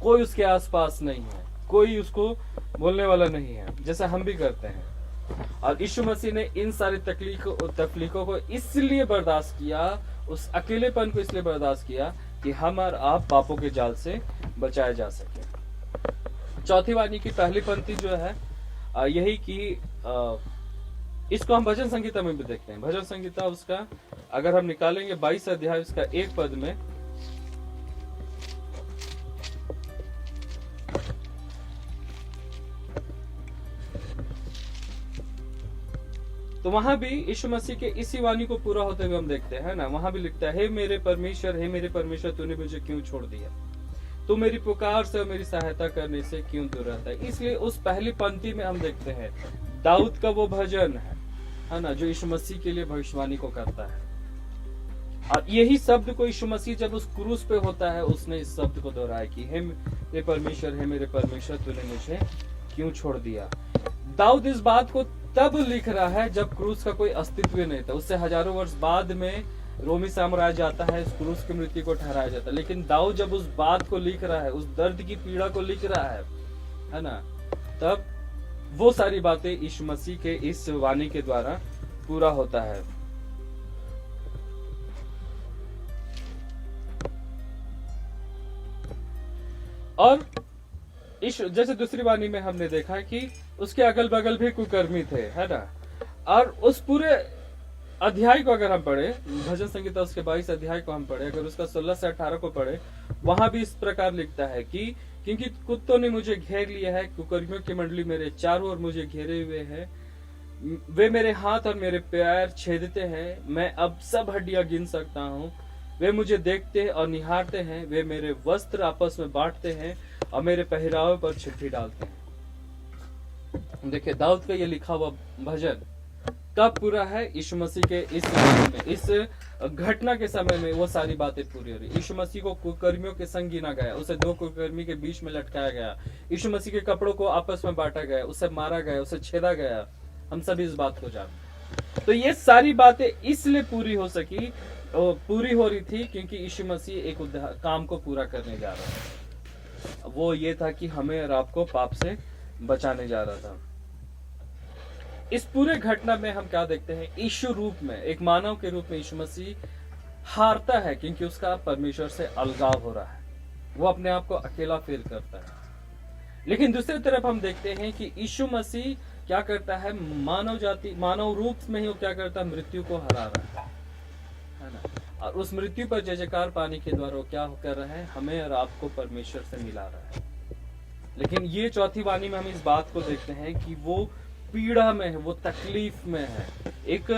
कोई उसके आसपास नहीं है, कोई उसको बोलने वाला नहीं है, जैसा हम भी करते हैं। और यीशु मसीह ने इन सारी तकलीफों को इसलिए बर्दाश्त किया, उस अकेलेपन को इसलिए बर्दाश्त किया कि हम और आप पापों के जाल से बचाया जा सके। चौथी वाणी की पहली पंक्ति जो है यही कि इसको हम भजन संगीता में भी देखते हैं। भजन संगीता उसका अगर हम निकालेंगे 22 अध्याय उसका 1 पद में, तो वहां भी यीशु मसीह के इसी वाणी को पूरा होते हुए हम देखते हैं ना। वहां भी लिखता है, हे मेरे परमेश्वर तूने मुझे क्यों छोड़ दिया, तू मेरी पुकार से और मेरी सहायता करने से क्यों दूर रहता है। इसलिए उस पहली पंक्ति में हम देखते हैं दाऊद का वो भजन है ना, जो यीशु मसीह के लिए भविष्यवाणी को करता है। और यही शब्द को यीशु मसीह जब उस क्रूस पे होता है, उसने इस शब्द को दोहराया कि हे मेरे परमेश्वर तूने मुझे क्यों छोड़ दिया। दाऊद इस बात को तब लिख रहा है जब क्रूस का कोई अस्तित्व नहीं था। उससे हजारों वर्ष बाद में रोमी साम्राज्य आता है, इस क्रूस की मृत्यु को ठहराया जाता है। लेकिन दाऊद जब उस बात को लिख रहा है, उस दर्द की पीड़ा को लिख रहा है ना, तब वो सारी बातें यीशु मसीह के इस वाणी के द्वारा पूरा होता है। और जैसे दूसरी वाणी में हमने देखा कि उसके अगल बगल भी कुकर्मी थे, है ना। और उस पूरे अध्याय को अगर हम पढ़े, भजन संगीता उसके 22 अध्याय को हम पढ़े, अगर उसका 16 से 18 को पढ़े, वहां भी इस प्रकार लिखता है कि क्योंकि कुत्तों ने मुझे घेर लिया है, कुकर्मियों की मंडली मेरे चारों ओर मुझे घेरे हुए है, वे मेरे हाथ और मेरे पैर छेदते हैं, मैं अब सब हड्डियां गिन सकता हूँ। वे मुझे देखते और निहारते हैं, वे मेरे वस्त्र आपस में बांटते हैं और मेरे पहरावे पर छिट्टी डालते हैं। देखिए दाऊद का ये लिखा हुआ भजन कब पूरा है? यीशु मसीह के इस समय में, इस घटना के समय में वो सारी बातें पूरी हो रही। यीशु मसीह को कुकर्मियों के संग गिना गया, उसे 2 कुकर्मी के बीच में लटकाया गया, यीशु मसीह के कपड़ों को आपस में बांटा गया, उसे मारा गया, उसे छेदा गया। हम सभी इस बात को जानते हैं। तो ये सारी बातें इसलिए पूरी हो रही थी क्योंकि यीशु मसीह एक काम को पूरा करने जा रहा था। वो ये था कि हमें और आपको पाप से बचाने जा रहा था। इस पूरे घटना में हम क्या देखते हैं? यीशु रूप में, एक मानव के रूप में यीशु मसीह हारता है क्योंकि उसका परमेश्वर से अलगाव हो रहा है। वो अपने आप को अकेला फील करता है। लेकिन दूसरी तरफ हम देखते हैं कि यीशु मसीह क्या करता है? मानव रूप में ही वो क्या करता है? मृत्यु को हरा रहा है ना। और उस मृत्यु पर जय जयकार पाने के द्वारा वो क्या कर रहा है? हमें और आपको परमेश्वर से मिला रहा है। लेकिन ये चौथी वाणी में हम इस बात को देखते हैं कि वो पीड़ा में है, वो तकलीफ में है, एक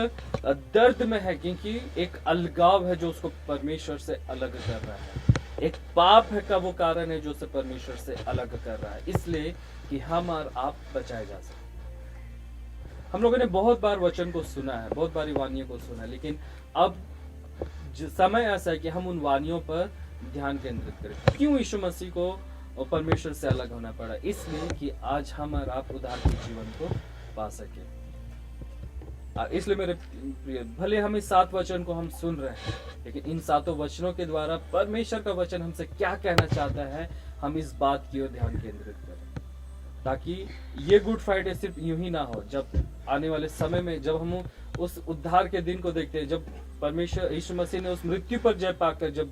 दर्द में है, क्योंकि एक अलगाव है जो उसको परमेश्वर से अलग कर रहा है। एक पाप है का वो कारण है जो उसे परमेश्वर से अलग कर रहा है, इसलिए कि हम और आप बचाए जा सके। हम लोगों ने बहुत बार वचन को सुना है, बहुत बारी वाणियों को सुना है, लेकिन अब समय ऐसा है कि हम उन वाणियों पर ध्यान केंद्रित करें। क्यों यीशु मसीह को परमेश्वर से अलग होना पड़ा? इसलिए कि आज हम और आप उद्धार के जीवन को पा सके। इसलिए मेरे प्रिय, भले हम इस 7 वचन को हम सुन रहे हैं, लेकिन इन 7 वचनों के द्वारा परमेश्वर का वचन हमसे क्या कहना चाहता है, हम इस बात की ओर ध्यान केंद्रित करें, ताकि ये गुड फ्राइडे सिर्फ यूं ही ना हो। जब आने वाले समय में जब हम उस उद्धार के दिन को देखते हैं, जब परमेश्वर यीशु मसीह ने उस मृत्यु पर जय पाकर जब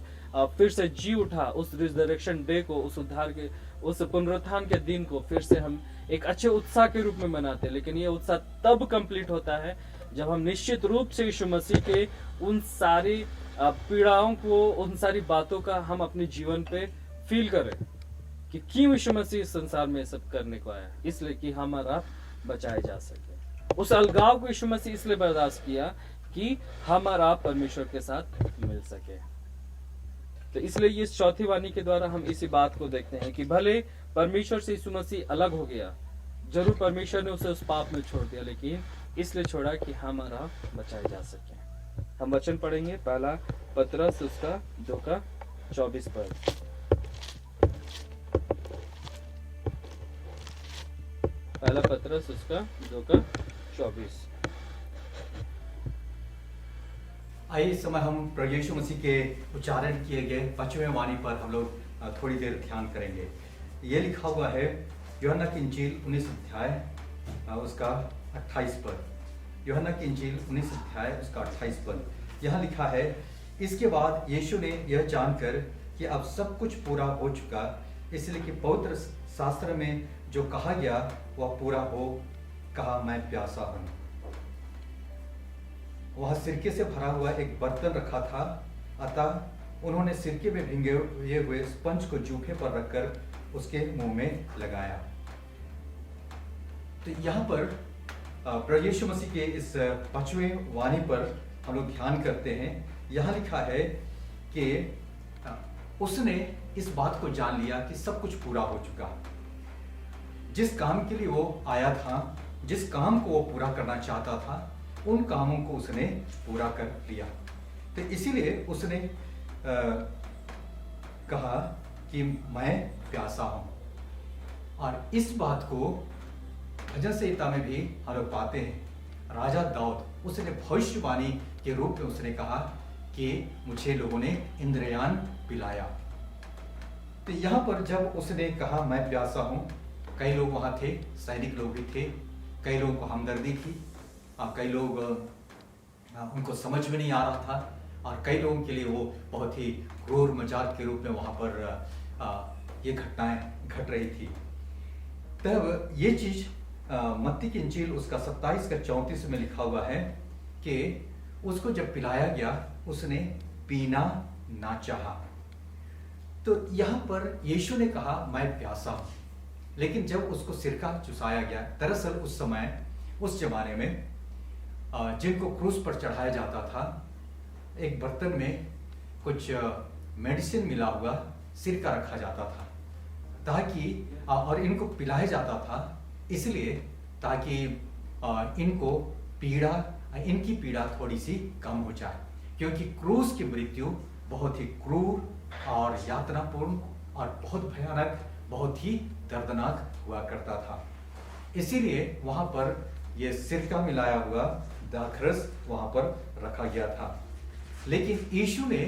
फिर से जी उठा, उस रिजरेक्शन डे को, उस उद्धार के, उस पुनरुत्थान के दिन को फिर से हम एक अच्छे उत्साह के रूप में मनाते हैं। लेकिन ये उत्साह तब कंप्लीट होता है जब हम निश्चित रूप से यीशु मसीह के उन सारी पीड़ाओं को, उन सारी बातों का हम अपने जीवन पे फील करें कि क्यों यीशु मसीह इस संसार में सब करने को आया। इसलिए कि हम और आप बचाए जा सके। उस अलगाव को यीशु मसीह इसलिए बर्दाश्त किया कि हम और आप परमेश्वर के साथ मिल सके। तो इसलिए ये चौथी वाणी के द्वारा हम इसी बात को देखते हैं कि भले परमेश्वर से यीशु मसीह अलग हो गया, जरूर परमेश्वर ने उसे उस पाप में छोड़ दिया, लेकिन इसलिए छोड़ा कि हम और आप बचाए जा सके। हम वचन पढ़ेंगे, पहला पतरस उसका 2:24 पद। पहला पतरस उसका 2:24। आइए इस समय हम प्रभु यीशु मसीह के उच्चारण किए गए 5वें वाणी पर हम लोग थोड़ी देर ध्यान करेंगे। ये लिखा हुआ है यूहन्ना की इंजील 19 अध्याय उसका 28 पद। यूहन्ना की इंजील 19 अध्याय उसका 28 पद। यहाँ लिखा है, इसके बाद यीशु ने यह जानकर कि अब सब कुछ पूरा हो चुका, इसलिए कि पवित्र शास्त्र में जो कहा गया वह पूरा हो, कहा मैं प्यासा हूं। वह सिरके से भरा हुआ एक बर्तन रखा था, अतः उन्होंने सिरके में भिंगे हुए स्पंज को जूफे पर रखकर उसके मुंह में लगाया। तो यहाँ पर प्रभु यीशु मसीह के इस 5वें वाणी पर हम लोग ध्यान करते हैं। यहाँ लिखा है कि उसने इस बात को जान लिया कि सब कुछ पूरा हो चुका। जिस काम के लिए वो आया था, जिस काम को वो पूरा करना चाहता था, उन कामों को उसने पूरा कर लिया। तो इसीलिए उसने कहा कि मैं प्यासा हूं। और इस बात को भजन संहिता में भी हम लोग पाते हैं। राजा दाऊद उसने भविष्यवाणी के रूप में उसने कहा कि मुझे लोगों ने इंद्रयान पिलाया। तो यहाँ पर जब उसने कहा मैं प्यासा हूं, कई लोग वहां थे, सैनिक लोग भी थे, कई लोगों को हमदर्दी थी, कई लोग उनको समझ में नहीं आ रहा था, और कई लोगों के लिए वो बहुत ही क्रूर मजाक के रूप में वहां पर ये घटनाएं घट रही थी। तब ये चीज मत्ती की इंजील उसका 27 का 34 में लिखा हुआ है कि उसको जब पिलाया गया उसने पीना ना चाहा। तो यहाँ पर यीशु ने कहा मैं प्यासा हूं, लेकिन जब उसको सिरका चुसाया गया, दरअसल उस समय उस जमाने में जिनको क्रूस पर चढ़ाया जाता था, एक बर्तन में कुछ मेडिसिन मिला हुआ सिरका रखा जाता था, ताकि और इनको पिलाया जाता था इसलिए ताकि इनको इनकी पीड़ा थोड़ी सी कम हो जाए, क्योंकि क्रूस की मृत्यु बहुत ही क्रूर और यातनापूर्ण और बहुत भयानक, बहुत ही दर्दनाक हुआ करता था। इसीलिए वहां पर यह सिरका मिलाया हुआ दाखरस वहां पर रखा गया था। लेकिन यीशु ने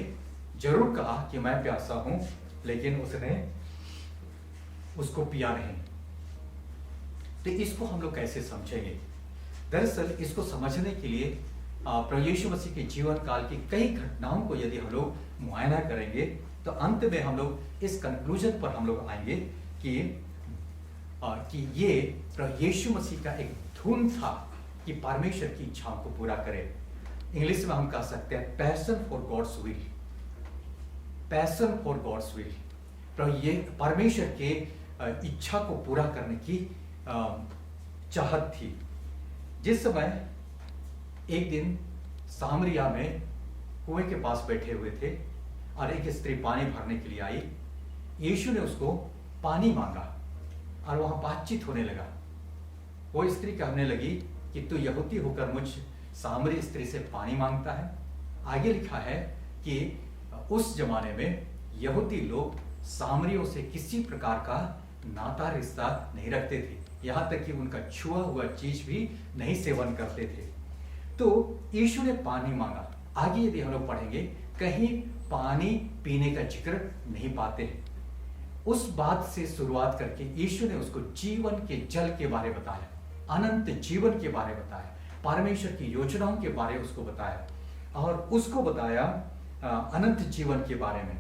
जरूर कहा कि मैं प्यासा हूं, लेकिन उसने उसको पिया नहीं। तो इसको हम लोग कैसे समझेंगे? दरअसल इसको समझने के लिए प्रभु यीशु मसीह के जीवन काल की कई घटनाओं को यदि हम लोग मुआयना करेंगे तो अंत में हम लोग इस कंक्लूजन पर हम लोग आएंगे कि ये प्रभु यीशु मसीह का एक धुन था कि परमेश्वर की इच्छाओं को पूरा करे। इंग्लिश में हम कह सकते हैं passion for God's will, passion for God's will. प्रभु ये परमेश्वर के इच्छा को पूरा करने की चाहत थी। जिस समय एक दिन सामरिया में कुएं के पास बैठे हुए थे और एक स्त्री पानी भरने के लिए आई, यीशु ने उसको पानी मांगा और वहां बातचीत होने लगा। वो स्त्री कहने लगी कि तू यहूदी होकर मुझ सामरी स्त्री से पानी मांगता है। आगे लिखा है कि उस जमाने में यहूदी लोग सामरियों से किसी प्रकार का नाता रिश्ता नहीं रखते थे, यहाँ तक कि उनका छुआ हुआ चीज भी नहीं सेवन करते थे। तो यीशु ने पानी मांगा। आगे यदि हम लोग पढ़ेंगे कहीं पानी पीने का जिक्र नहीं पाते हैं। उस बात से शुरुआत करके यीशु ने उसको जीवन के जल के बारे बताया, अनंत जीवन के बारे बताया, परमेश्वर की योजनाओं के बारे उसको बताया और उसको बताया अनंत जीवन के बारे में।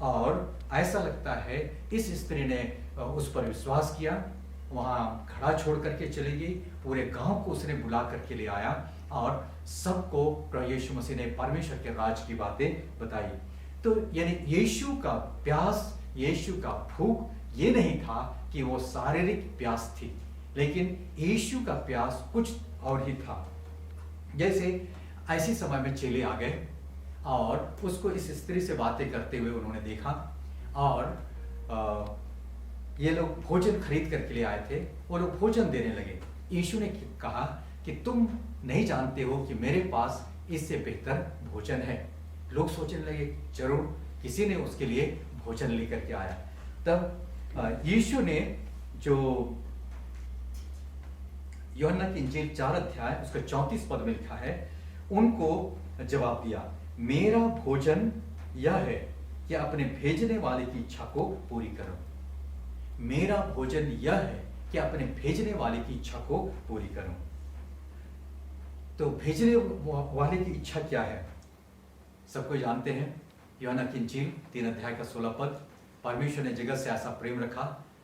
और ऐसा लगता है इस स्त्री ने उस पर विश्वास किया, वहां खड़ा छोड़ करके चली गई, पूरे गांव को उसने बुला करके ले आया और सबको प्रभु यीशु मसीह ने परमेश्वर के राज की बातें बताई। तो यानी यीशु का प्यास, यीशु का भूख ये नहीं था कि वो शारीरिक प्यास थी, लेकिन यीशु का प्यास कुछ और ही था। जैसे ऐसे समय में चेले आ गए और उसको इस स्त्री से बातें करते हुए उन्होंने देखा और ये लोग भोजन खरीद करके ले आए थे, वो लोग भोजन देने लगे। यीशु ने कहा कि तुम नहीं जानते हो कि मेरे पास इससे बेहतर भोजन है। लोग सोचने लगे जरूर किसी ने उसके लिए भोजन लेकर के आया। तब यीशु ने जो यूहन्ना की इंजील 4 अध्याय उसका 34 पद में लिखा है, उनको जवाब दिया, मेरा भोजन यह है कि अपने भेजने वाले की इच्छा को पूरी करो। मेरा भोजन यह है कि अपने भेजने वाले की इच्छा को पूरी करो। तो भेजने वाले की इच्छा क्या है? सबको जानते हैं। यूहन्ना की इंजील 3 अध्याय का 16 पद, परमेश्वर ने जगत से ऐसा प्रेम रखा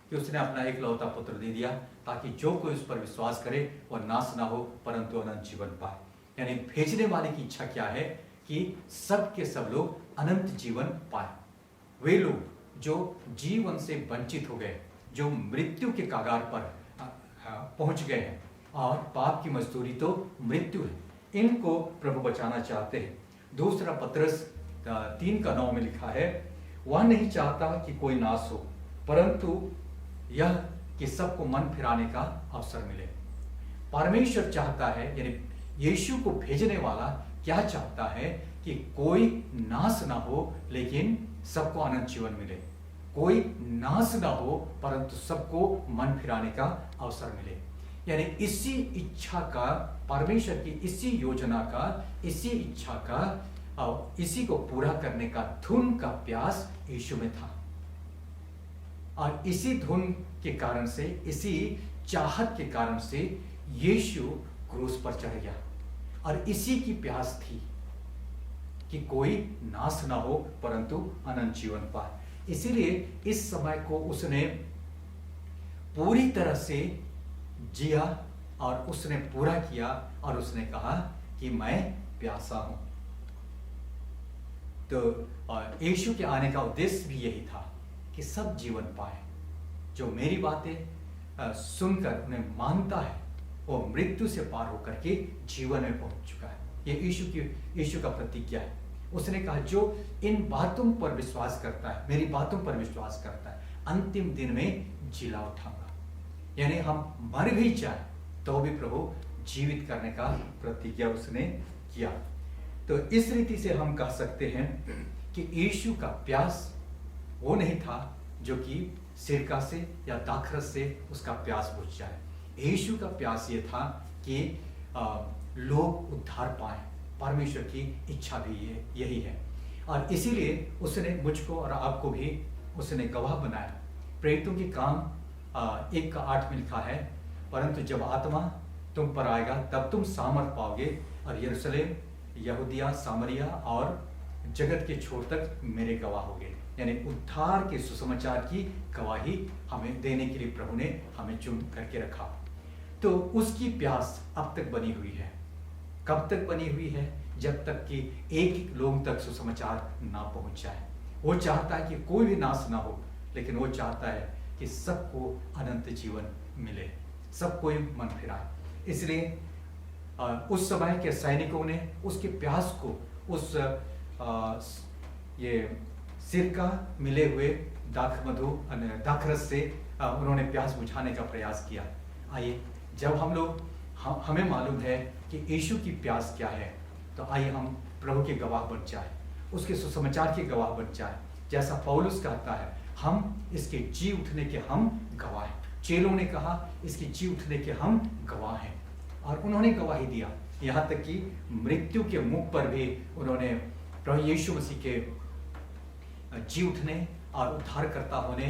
कि उसने अपना एकलौता पुत्र दे दिया, ताकि जो कोई उस पर विश्वास करे वह नाश ना हो परंतु अनंत जीवन पाए। यानी भेजने वाले की इच्छा क्या है कि सब के सब लोग अनंत जीवन पाए। वे लोग जो जीवन से वंचित हो गए, जो मृत्यु के कगार पर पहुंच गए हैं और पाप की मजदूरी तो मृत्यु है, इनको प्रभु बचाना चाहते हैं। दूसरा पत्रस 3:9 में लिखा है, वह नहीं चाहता कि कोई नाश हो परंतु यह कि सबको मन फिराने का अवसर मिले। परमेश्वर चाहता है, यानी यीशु को भेजने वाला क्या चाहता है कि कोई नाश ना हो लेकिन सबको अनंत जीवन मिले। कोई नाश ना हो परंतु सबको मन फिराने का अवसर मिले। यानी इसी इच्छा का, परमेश्वर की इसी योजना का, इसी इच्छा का और इसी को पूरा करने का धुन का प्यास यीशु में था। और इसी धुन के कारण से, इसी चाहत के कारण से यीशु क्रूस पर चढ़ गया और इसी की प्यास थी कि कोई नाश ना हो परंतु अनंत जीवन पाए। इसीलिए इस समय को उसने पूरी तरह से जिया और उसने पूरा किया और उसने कहा कि मैं प्यासा हूं। तो यीशु के आने का उद्देश्य भी यही था कि सब जीवन पाए। जो मेरी बातें सुनकर उन्हें मानता है वो मृत्यु से पार होकर के जीवन में पहुंच चुका है। ये यीशु का प्रतिज्ञा है। उसने कहा जो इन बातों पर विश्वास करता है, मेरी बातों पर विश्वास करता है, अंतिम दिन में जिला उठाऊंगा। यानी हम मर भी जाए तो भी प्रभु जीवित करने का प्रतिज्ञा उसने किया। तो इस रीति से हम कह सकते हैं कि यीशु का प्यास वो नहीं था जो कि सिरका से या दाखरस से उसका प्यास बुझ जाए। यीशु का प्यास ये था कि लोग उद्धार पाए। परमेश्वर की इच्छा भी यही है और इसीलिए उसने मुझको और आपको भी उसने गवाह बनाया। प्रेरितों के काम 1:8 में लिखा है, परंतु जब आत्मा तुम पर आएगा तब तुम सामर्थ पाओगे और यरूशलेम, यहूदिया, सामरिया और जगत के छोर तक मेरे गवाह होगे। यानी उद्धार के सुसमाचार की गवाही हमें देने के लिए प्रभु ने हमें चुन करके रखा। तो उसकी प्यास अब तक बनी हुई है। कब तक बनी हुई है? जब तक कि एक लोग तक सुसमाचार ना पहुंच जाए। वो चाहता है कि कोई भी नाश ना हो, लेकिन वो चाहता है कि सबको अनंत जीवन मिले, सब कोई मन फिराए। इसलिए उस समय के सैनिकों ने उसके प्यास को उस ये सिरका मिले हुए दाखरस से उन्होंने प्यास बुझाने का प्रयास किया। आइए, जब हम लोग हमें मालूम है कि यीशु की प्यास क्या है, तो आइए हम प्रभु के गवाह बन जाए, उसके सुसमाचार के गवाह बन जाए। जैसा पौलुस कहता है, हम इसके जी उठने के हम गवाह हैं। चेलों ने कहा इसके जी उठने के हम गवाह हैं और उन्होंने गवाही दिया। यहाँ तक कि मृत्यु के मुख पर भी उन्होंने प्रभु यीशु मसीह के जी उठने और उद्धारकर्ता होने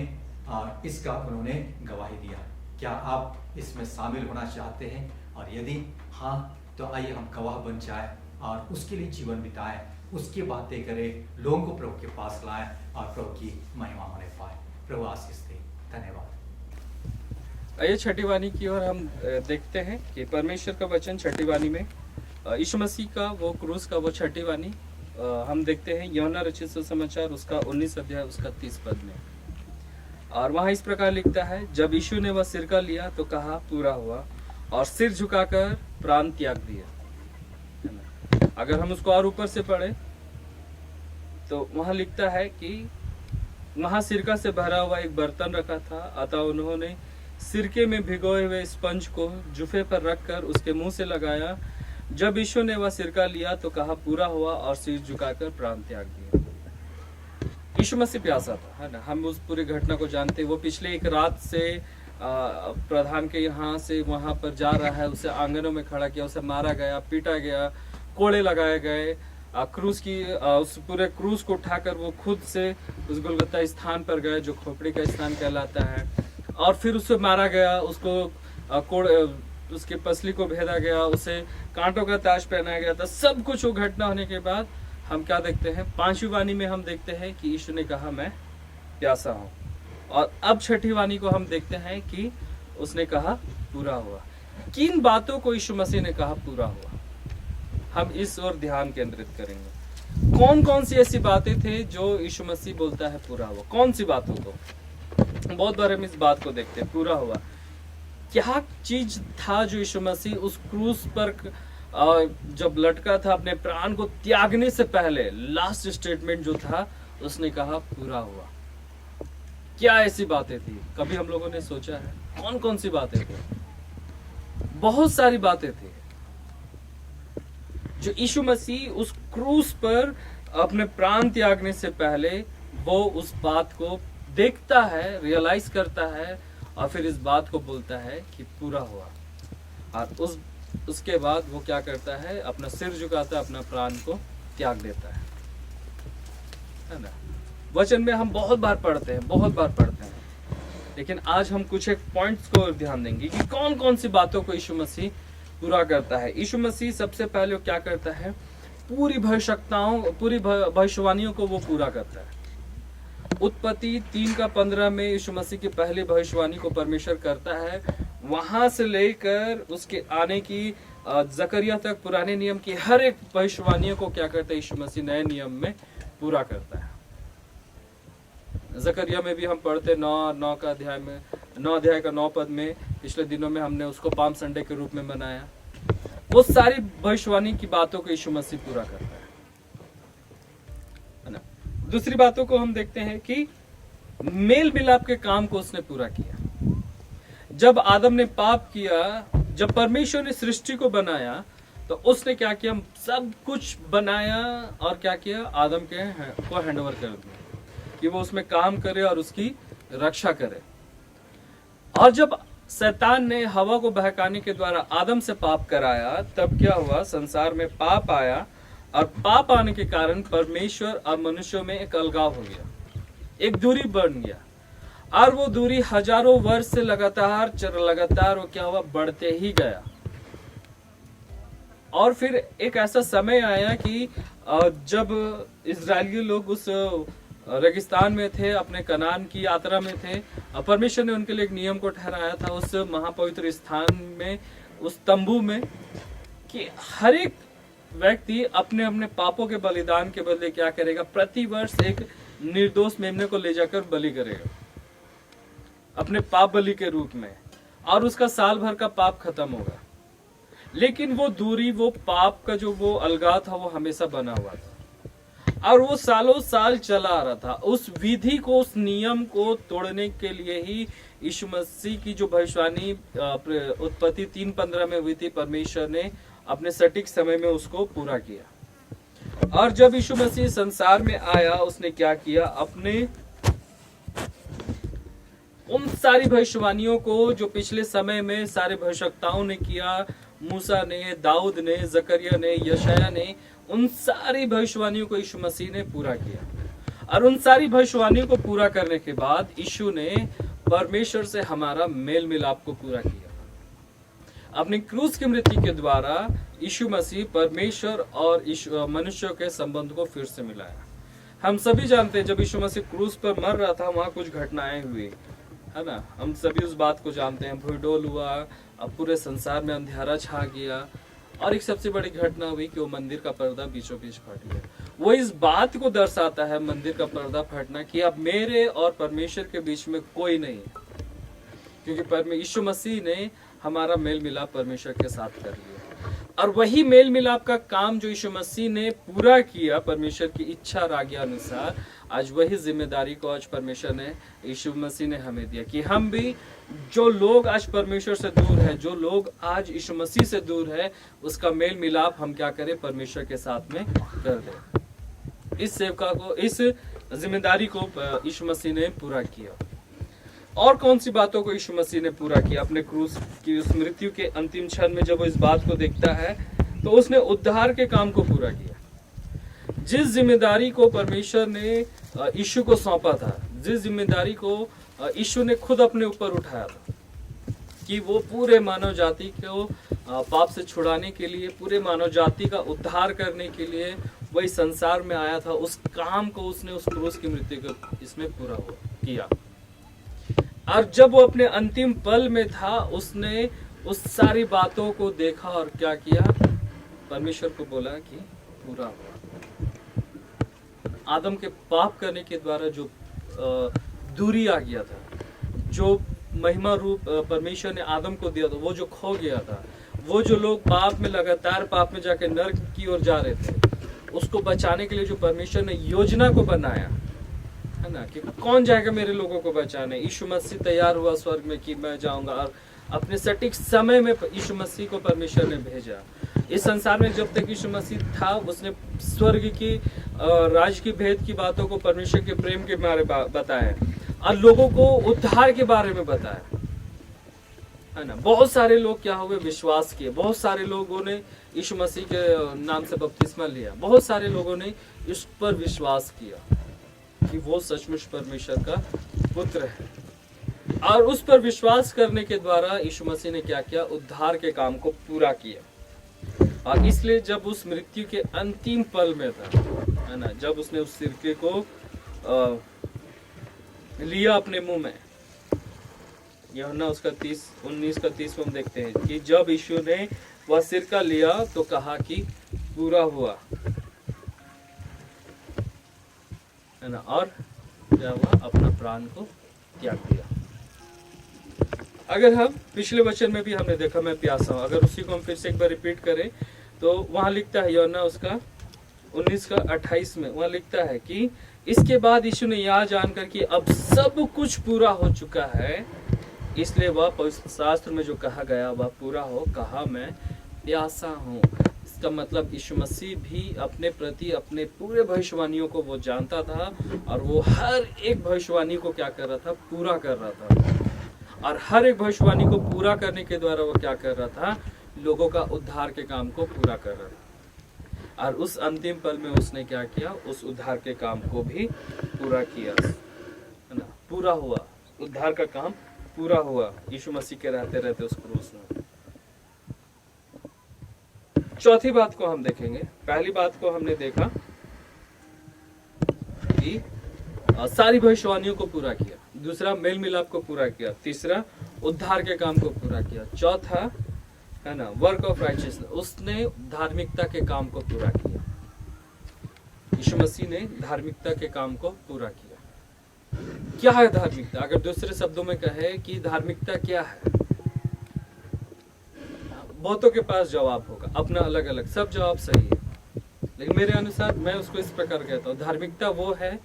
इसका उन्होंने गवाही दिया। क्या आप इसमें शामिल होना चाहते हैं? और यदि हाँ, तो आइए हम गवाह बन जाए और उसके लिए जीवन बिताएं, उसकी बातें करें, लोगों को प्रभु के पास लाएं और प्रभु की महिमा होने पाए। प्रभु आशीष दे। धन्यवाद। आइए छठी वाणी की ओर हम देखते हैं कि परमेश्वर का वचन छठी वाणी में यीशु मसीह का वो क्रूस का वो छठी वाणी हम देखते हैं यूहन्ना रचित सुसमाचार उसका 19 अध्याय उसका 30 पद में। और वहां इस प्रकार लिखता है, जब यीशु ने वह सिरका लिया तो कहा पूरा हुआ और सिर झुकाकर प्राण त्याग दिया। अगर हम उसको और ऊपर से पढ़े तो वहां लिखता है कि वहां सिरका से भरा हुआ एक बर्तन रखा था, अतः उन्होंने सिरके में भिगोए हुए स्पंज को जुफे पर रखकर उसके मुंह से लगाया। जब यीशु ने वह सिरका लिया तो कहा पूरा हुआ और सिर झुकाकर प्राण त्याग दिया। यीशु मसीह प्यासा था, है ना। हम उस पूरी घटना को जानते हैं। वो पिछले एक रात से प्रधान के यहाँ से वहां पर जा रहा है, उसे आंगनों में खड़ा किया, उसे मारा गया, पीटा गया, कोड़े लगाए गए, क्रूस की उस पूरे क्रूस को उठाकर वो खुद से उस गुलगुता स्थान पर गए जो खोपड़ी का स्थान कहलाता है, और फिर उसे मारा गया, उसको उसके पसली को भेदा गया, उसे कांटों का ताज पहनाया गया था। सब कुछ वो घटना होने के बाद हम क्या देखते हैं? 5वीं वाणी में हम देखते हैं कि यीशु ने कहा मैं प्यासा हूँ। और अब छठी वाणी को हम देखते हैं कि उसने कहा पूरा हुआ। किन बातों को यीशु मसीह ने कहा पूरा हुआ, हम इस ओर ध्यान केंद्रित करेंगे। कौन कौन सी ऐसी बातें थे जो यीशु मसीह बोलता है पूरा हुआ, कौन सी बातों को? बहुत बार हम इस बात को देखते हैं, पूरा हुआ। क्या चीज था जो यीशु मसीह उस क्रूस पर जब लटका था, अपने प्राण को त्यागने से पहले लास्ट स्टेटमेंट जो था, उसने कहा पूरा हुआ। क्या ऐसी बातें थी? कभी हम लोगों ने सोचा है कौन कौन सी बातें थी? बहुत सारी बातें थी जो यीशु मसीह उस क्रूस पर अपने प्राण त्यागने से पहले वो उस बात को देखता है, रियलाइज करता है और फिर इस बात को बोलता है कि पूरा हुआ। और उसके बाद वो क्या करता है, अपना सिर झुकाता है, अपना प्राण को त्याग देता है ना। वचन में हम बहुत बार पढ़ते हैं, लेकिन आज हम कुछ एक पॉइंट्स को ध्यान देंगे कि कौन कौन सी बातों को यीशु मसीह पूरा करता है। यीशु मसीह सबसे पहले क्या करता है, पूरी भविष्यवाणियों को वो पूरा करता है। उत्पत्ति 3:15 में यीशु मसीह की पहली भविष्यवाणी को परमेश्वर करता है। वहां से लेकर उसके आने की जकरिया तक पुराने नियम की हर एक भविष्यवाणियों को क्या करता है, यीशु मसीह नए नियम में पूरा करता है। जकरिया में भी हम पढ़ते 9 अध्याय का 9 पद में, पिछले दिनों में हमने उसको पाम संडे के रूप में मनाया। वो सारी भविष्यवाणी की बातों को यीशु मसीह पूरा करता है ना। दूसरी बातों को हम देखते हैं कि मेल मिलाप के काम को उसने पूरा किया। जब आदम ने पाप किया, जब परमेश्वर ने सृष्टि को बनाया, तो उसने क्या किया, सब कुछ बनाया और क्या किया, आदम को हैंडओवर कर दिया कि वो उसमें काम करे और उसकी रक्षा करे। और जब शैतान ने हवा को बहकाने के द्वारा आदम से पाप कराया, तब क्या हुआ, संसार में पाप आया और पाप आने के कारण परमेश्वर और मनुष्यों में एक अलगाव हो गया, एक दूरी बन गया। और वो दूरी हजारों वर्ष से लगातार वो क्या हुआ, बढ़ते ही गया। और फिर एक ऐसा समय आया कि जब इजरायली लोग उस रेगिस्तान में थे, अपने कनान की यात्रा में थे, परमेश्वर ने उनके लिए एक नियम को ठहराया था उस महापवित्र स्थान में, उस तंबू में, कि हर एक व्यक्ति अपने अपने पापों के बलिदान के बदले क्या करेगा, प्रति वर्ष एक निर्दोष मेमने को ले जाकर बलि करेगा अपने पाप बलि के रूप में, और उसका साल भर का पाप खत्म होगा। लेकिन वो दूरी, वो पाप का जो वो अलगाव था, वो हमेशा बना हुआ था और वो सालों साल चला आ रहा था। उस विधि को, उस नियम को तोड़ने के लिए ही यीशु मसीह की जो भविष्यवाणी उत्पत्ति 3:15 में हुई थी, परमेश्वर ने अपने सटीक समय में उसको पूरा किया। और जब यीशु मसीह संसार में आया, उसने क्या किया, अपने उन सारी भविष्यवाणियों को जो पिछले समय में सारे भविष्यवक्ताओं ने किया, मूसा ने, दाऊद ने, जकरिया ने, यशाया ने, उन सारी भविष्यवाणियों को यीशु मसीह ने पूरा किया। और उन सारी भविष्यवाणियों को पूरा करने के बाद यीशु ने परमेश्वर से हमारा मेल मिलाप को पूरा किया। अपनी क्रूस की मृत्यु के द्वारा यीशु मसीह परमेश्वर और मनुष्यों के संबंध को फिर से मिलाया। हम सभी जानते हैं, जब यीशु मसीह क्रूस पर मर रहा था, वहां कुछ घटनाएं हुई, है ना। हम सभी उस बात को जानते हैं, भूडोल हुआ, अब पूरे संसार में अंधेरा छा गया, और एक सबसे बड़ी घटना हुई कि वो मंदिर का पर्दा बीचों बीच फट गया। वो इस बात को दर्शाता है, मंदिर का पर्दा फटना, कि अब मेरे और परमेश्वर के बीच में कोई नहीं है, क्योंकि यीशु मसीह ने हमारा मेल मिलाप परमेश्वर के साथ कर लिया। और वही मेल मिलाप का काम जो यीशु मसीह ने पूरा किया परमेश्वर की इच्छा और आज्ञा अनुसार, आज वही जिम्मेदारी को आज परमेश्वर ने, यीशु मसीह ने हमें दिया कि हम भी, जो लोग आज परमेश्वर से दूर है, जो लोग आज यीशु मसीह से दूर है, उसका मेल मिलाप हम क्या करें, परमेश्वर के साथ में कर दें। इस सेवका को, इस जिम्मेदारी को यीशु मसीह ने पूरा किया। और कौन सी बातों को यीशु मसीह ने पूरा किया? अपने क्रूस की उस मृत्यु के अंतिम क्षण में जब वो इस बात को देखता है, तो उसने उद्धार के काम को पूरा किया। जिस जिम्मेदारी को परमेश्वर ने यीशु को सौंपा था, जिस जिम्मेदारी को यीशु ने खुद अपने ऊपर उठाया था, कि वो पूरे मानव जाति को पाप से छुड़ाने के लिए, पूरे मानव जाति का उद्धार करने के लिए वही संसार में आया था, उस काम को उसने उस क्रूस की मृत्यु को इसमें पूरा हुआ। किया। और जब वो अपने अंतिम पल में था, उसने उस सारी बातों को देखा और क्या किया, परमेश्वर को बोला कि पूरा हुआ। आदम के पाप करने के द्वारा जो दूरी आ गया था, जो महिमा रूप परमेश्वर ने आदम को दिया था, वो जो खो गया था, वो जो लोग पाप में लगातार पाप में जाके नर्क की ओर जा रहे थे, उसको बचाने के लिए जो परमेश्वर ने योजना को बनाया है ना, कि कौन जाएगा मेरे लोगों को बचाने। यीशु मसीह तैयार हुआ स्वर्ग में कि मैं जाऊंगा, और अपने सटीक समय में यीशु मसीह को परमेश्वर ने भेजा। इस संसार में जब तक यीशु मसीह था, उसने स्वर्ग की राज की भेद की बातों को, परमेश्वर के प्रेम के बारे में बताया और लोगों को उद्धार के बारे में बताया, है ना। बहुत सारे लोग क्या हुए, विश्वास किए। बहुत सारे लोगों ने यीशु मसीह के नाम से बपतिस्मा लिया। बहुत सारे लोगों ने इस पर विश्वास किया कि वो सचमुच परमेश्वर का पुत्र है, और उस पर विश्वास करने के द्वारा यीशु मसीह ने क्या किया, उद्धार के काम को पूरा किया। और इसलिए जब उस मृत्यु के अंतिम पल में था, है ना, जब उसने उस सिरके को लिया अपने मुंह में, यूहन्ना उसका 19 का 30 में हम देखते हैं कि जब यीशु ने वह सिरका लिया तो कहा कि पूरा हुआ, है ना, और क्या हुआ, अपना प्राण को त्याग दिया। अगर हम पिछले वचन में भी हमने देखा, मैं प्यासा हूं, अगर उसी को हम फिर से एक बार रिपीट करें तो वहां लिखता है, यूहन्ना उसका 19 का 28 में वहां लिखता है कि इसके बाद यीशु ने यह जानकर कि अब सब कुछ पूरा हो चुका है, इसलिए वह पवित्र शास्त्र में जो कहा गया वह पूरा हो, कहा मैं प्यासा हूं। इसका मतलब यीशु मसीह भी अपने प्रति अपने पूरे भविष्यवाणियों को वो जानता था, और वो हर एक भविष्यवाणी को क्या कर रहा था, पूरा कर रहा था। और हर एक भविष्यवाणी को पूरा करने के द्वारा वो क्या कर रहा था, लोगों का उद्धार के काम को पूरा कर रहा था। और उस अंतिम पल में उसने क्या किया, उस उद्धार के काम को भी पूरा किया, है ना, पूरा हुआ, उद्धार का काम पूरा हुआ यीशु मसीह के रहते रहते उस क्रूस में। चौथी बात को हम देखेंगे। पहली बात को हमने देखा कि सारी भविष्यवाणियों को पूरा किया, दूसरा मेल मिलाप को पूरा किया, तीसरा उद्धार के काम को पूरा किया, चौथा, है ना, वर्क ऑफ राइचियसनेस, उसने धार्मिकता के काम को पूरा किया। यीशु मसीह ने धार्मिकता के काम को पूरा किया। क्या है धार्मिकता? अगर दूसरे शब्दों में कहे कि धार्मिकता क्या है, बहुतों के पास जवाब होगा अपना अलग अलग, सब जवाब सही है, लेकिन मेरे अनुसार मैं उसको इस प्रकार कहता हूँ, धार्मिकता वो है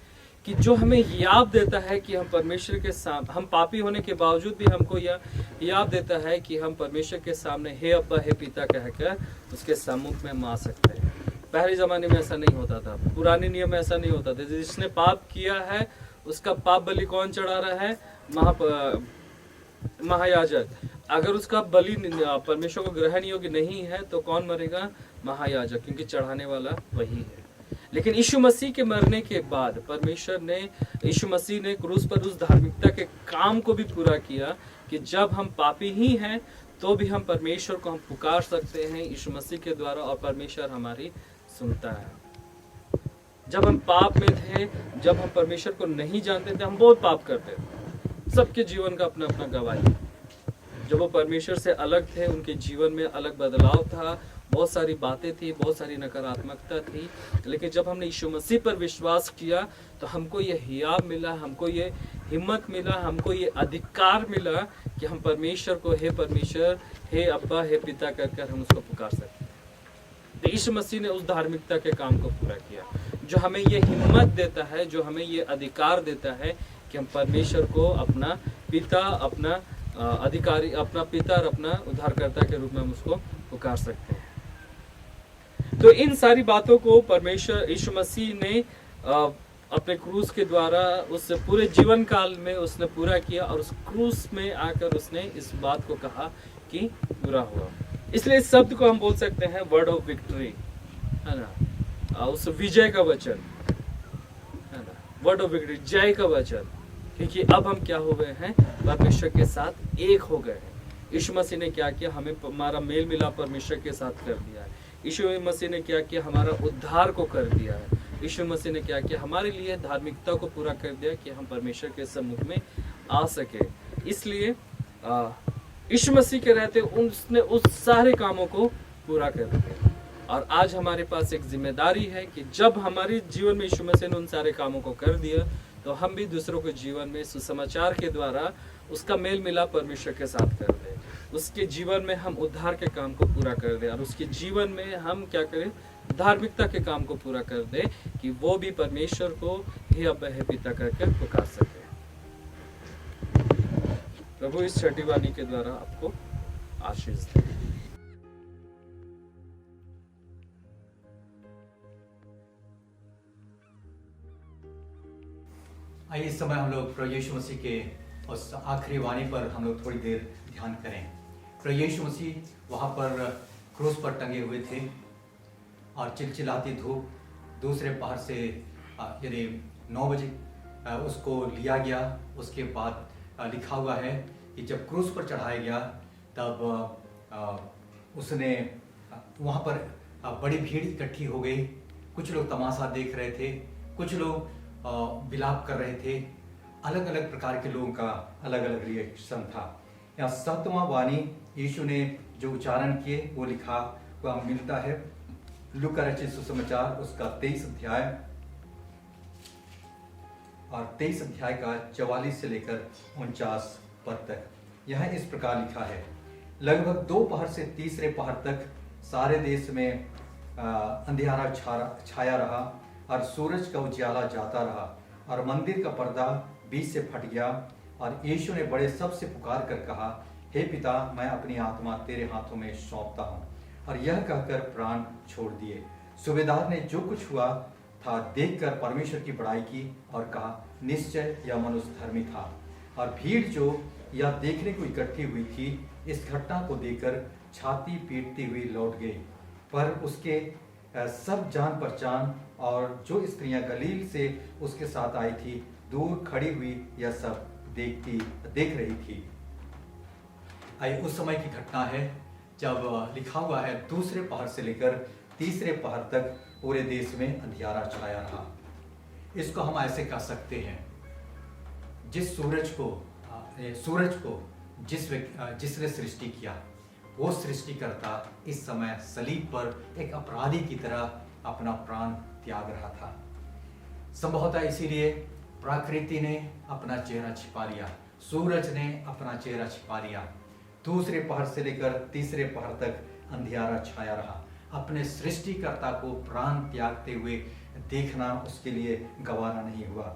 कि जो हमें याद देता है कि हम परमेश्वर के सामने, हम पापी होने के बावजूद भी हमको यह याद देता है कि हम परमेश्वर के सामने हे अब्बा हे पिता कहकर उसके सम्मुख में मा सकते हैं। पहले जमाने में ऐसा नहीं होता था, पुराने नियम में ऐसा नहीं होता था। जिसने पाप किया है उसका पाप बलि कौन चढ़ा रहा है? महायाजक। अगर उसका बलि परमेश्वर को ग्रहण योग्य नहीं है तो कौन मरेगा? महायाजक, क्योंकि चढ़ाने वाला वही है। लेकिन यीशु मसीह के मरने के बाद परमेश्वर ने, यीशु मसीह ने क्रूस पर उस धार्मिकता के काम को भी पूरा किया कि जब हम पापी ही हैं तो भी हम परमेश्वर को हम पुकार सकते हैं यीशु मसीह के द्वारा, और परमेश्वर हमारी सुनता है। जब हम पाप में थे, जब हम परमेश्वर को नहीं जानते थे, हम बहुत पाप करते थे। सबके जीवन का अपना अपना गवाही। जब वो परमेश्वर से अलग थे, उनके जीवन में अलग बदलाव था, बहुत सारी बातें थी, बहुत सारी नकारात्मकता थी। लेकिन जब हमने यीशु मसीह पर विश्वास किया तो हमको ये हियाब मिला, हमको ये हिम्मत मिला, हमको ये अधिकार मिला कि हम परमेश्वर को हे परमेश्वर, हे अब्बा, हे पिता कहकर हम उसको पुकार सकते हैं। तो यीशु मसीह ने उस धार्मिकता के काम को पूरा किया, जो हमें ये हिम्मत देता है, जो हमें ये अधिकार देता है कि हम परमेश्वर को अपना पिता, अपना अधिकारी, अपना पिता और अपना उद्धारकर्ता के रूप में हम उसको पुकार सकते हैं। तो इन सारी बातों को परमेश्वर यीशु मसीह ने अपने क्रूस के द्वारा उस पूरे जीवन काल में उसने पूरा किया, और उस क्रूस में आकर उसने इस बात को कहा कि पूरा हुआ। इसलिए इस शब्द को हम बोल सकते हैं वर्ड ऑफ विक्ट्री, है ना, उस विजय का वचन, है ना, वर्ड ऑफ विक्ट्री, जय का वचन, क्योंकि अब हम क्या हो गए हैं? परमेश्वर के साथ एक हो गए हैं। यीशु मसीह ने क्या किया? हमें हमारा मेल मिलाप परमेश्वर के साथ कर दिया है। यीशु मसीह ने क्या किया? हमारा उद्धार को कर दिया है। यीशु मसीह ने क्या किया, हमारे लिए धार्मिकता को पूरा कर दिया कि हम परमेश्वर के सम्मुख में आ सके। इसलिए यीशु मसीह के रहते उसने उस सारे कामों को पूरा कर दिया। और आज हमारे पास एक जिम्मेदारी है कि जब हमारे जीवन में यीशु मसीह ने उन सारे कामों को कर दिया, तो हम भी दूसरों के जीवन में सुसमाचार के द्वारा उसका मेल मिलाप परमेश्वर के साथ कर दें, उसके जीवन में हम उद्धार के काम को पूरा कर दें, और उसके जीवन में हम क्या करें, धार्मिकता के काम को पूरा कर दें कि वो भी परमेश्वर को हे अब्बा हे पिता करके पुकार सके। प्रभु इस छठी वाणी के द्वारा आपको आशीष दे। आइए इस समय हम लोग प्रभु यीशु मसीह के उस आखिरी वाणी पर हम लोग थोड़ी देर ध्यान करें। प्रभु यीशु मसीह वहाँ पर क्रूस पर टंगे हुए थे और चिलचिलाती धूप दूसरे पहर से यानी 9 बजे उसको लिया गया। उसके बाद लिखा हुआ है कि जब क्रूस पर चढ़ाया गया तब उसने वहाँ पर बड़ी भीड़ इकट्ठी हो गई। कुछ लोग तमाशा देख रहे थे, कुछ लोग विलाप कर रहे थे। अलग अलग प्रकार के लोगों का अलग अलग रिएक्शन था। यहाँ 7वां वाणी यीशु ने जो उच्चारण किए वो लिखा हुआ मिलता है लूका रचित सुसमाचार उसका 23 अध्याय और 23 अध्याय का 44 से लेकर 49 पद तक। यहाँ इस प्रकार लिखा है, लगभग 2 पहर से तीसरे पहर तक सारे देश में अंधियारा छाया रहा और सूरज का उजियाला जाता रहा और मंदिर का पर्दा बीच से फट गया। और यीशु ने बड़े शब्द से पुकार कर कहा, हे पिता, मैं अपनी आत्मा तेरे हाथों में सौंपता हूँ। और यह कहकर प्राण छोड़ दिए। सूबेदार ने जो कुछ हुआ था देखकर परमेश्वर की बड़ाई की और कहा, निश्चय यह मनुष्य धर्मी था। और भीड़ जो यह देखने को इकट्ठी हुई थी इस घटना को देखकर छाती पीटती हुई लौट गई। पर उसके सब जान पहचान और जो स्त्रियां गलील से उसके साथ आई थी दूर खड़ी हुई यह सब देख रही थी। आई उस समय की घटना है जब लिखा हुआ है दूसरे पहर से लेकर तीसरे पहर तक पूरे देश में अंधियारा छाया रहा। इसको हम ऐसे कह सकते हैं, जिस सूरज को जिसने सृष्टि किया वो सृष्टिकर्ता इस समय सलीब पर एक अपराधी की तरह अपना प्राण त्याग रहा था। संभवतः इसीलिए प्रकृति ने अपना चेहरा छिपा लिया, सूरज ने अपना चेहरा छिपा लिया। दूसरे पहर से लेकर तीसरे पहर तक अंधियारा छाया रहा। अपने सृष्टिकर्ता को प्राण त्यागते हुए देखना उसके लिए गवारा नहीं हुआ।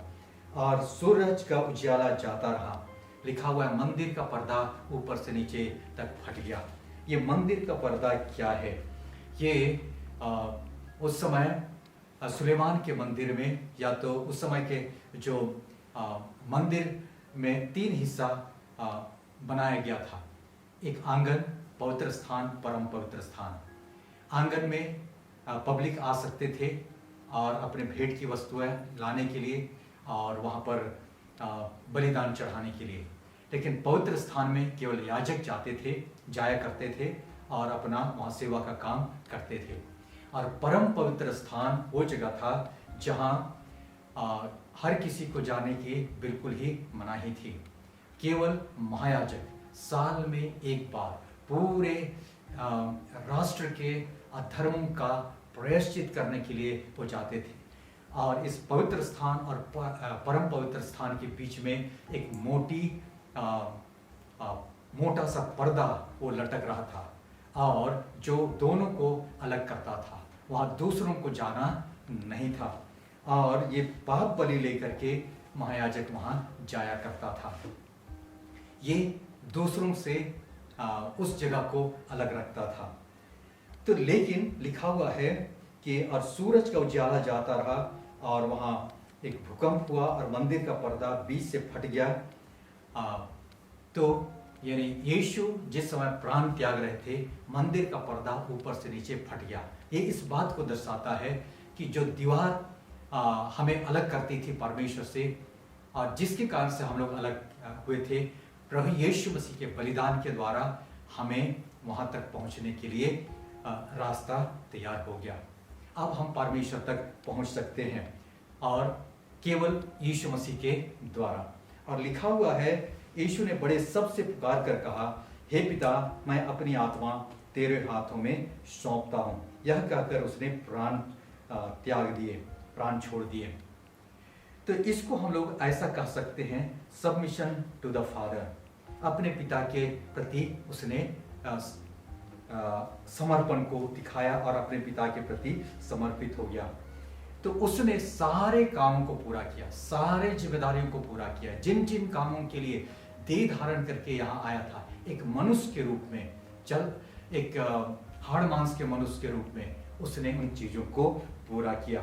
और सूरज का उजियाला जाता रहा। लिखा हुआ है मंदिर का पर्दा ऊपर से नीचे तक फट गया। ये मंदिर का पर्दा क्या है? ये उस समय सुलेमान के मंदिर में, या तो उस समय के जो मंदिर में 3 हिस्सा बनाया गया था। एक आंगन, पवित्र स्थान, परम पवित्र स्थान। आंगन में पब्लिक आ सकते थे और अपने भेंट की वस्तुएं लाने के लिए और वहाँ पर बलिदान चढ़ाने के लिए। लेकिन पवित्र स्थान में केवल याजक जाया करते थे और अपना वहाँ सेवा का काम करते थे। और परम पवित्र स्थान वो जगह था जहाँ हर किसी को जाने की बिल्कुल ही मनाही थी। केवल महायाजक साल में एक बार पूरे राष्ट्र के अधर्मों का प्रायश्चित करने के लिए वो जाते थे। और इस पवित्र स्थान और परम पवित्र स्थान के बीच में एक मोटा सा पर्दा वो लटक रहा था और जो दोनों को अलग करता था। वहाँ दूसरों को जाना नहीं था और ये पाप बलि लेकर के महायाजक वहाँ जाया करता था। ये दूसरों से उस जगह को अलग रखता था। तो लेकिन लिखा हुआ है कि और सूरज का उजियाला जाता रहा और वहाँ एक भूकंप हुआ और मंदिर का पर्दा बीच से फट गया। तो यानी यीशु जिस समय प्राण त्याग रहे थे, मंदिर का पर्दा ऊपर से नीचे फट गया। ये इस बात को दर्शाता है कि जो दीवार हमें अलग करती थी परमेश्वर से और जिसके कारण से हम लोग अलग हुए थे, प्रभु यीशु मसीह के बलिदान के द्वारा हमें वहाँ तक पहुँचने के लिए रास्ता तैयार हो गया। अब हम परमेश्वर तक पहुंच सकते हैं और केवल यीशु मसीह के द्वारा। और लिखा हुआ है, यीशु ने बड़े सबसे पुकार कर कहा, हे पिता, मैं अपनी आत्मा तेरे हाथों में सौंपता हूँ। यह कहकर उसने प्राण त्याग दिए, प्राण छोड़ दिए। तो इसको हम लोग ऐसा कह सकते हैं, सबमिशन टू द फादर। अपने पिता के प्रति उसने समर्पण को दिखाया और अपने पिता के प्रति समर्पित हो गया। तो उसने सारे कामों को पूरा किया, सारे जिम्मेदारियों को पूरा किया, जिन जिन कामों के लिए देह धारण करके यहाँ आया था, एक मनुष्य के रूप में, एक हाड़ मांस के मनुष्य के रूप में उसने उन चीजों को पूरा किया।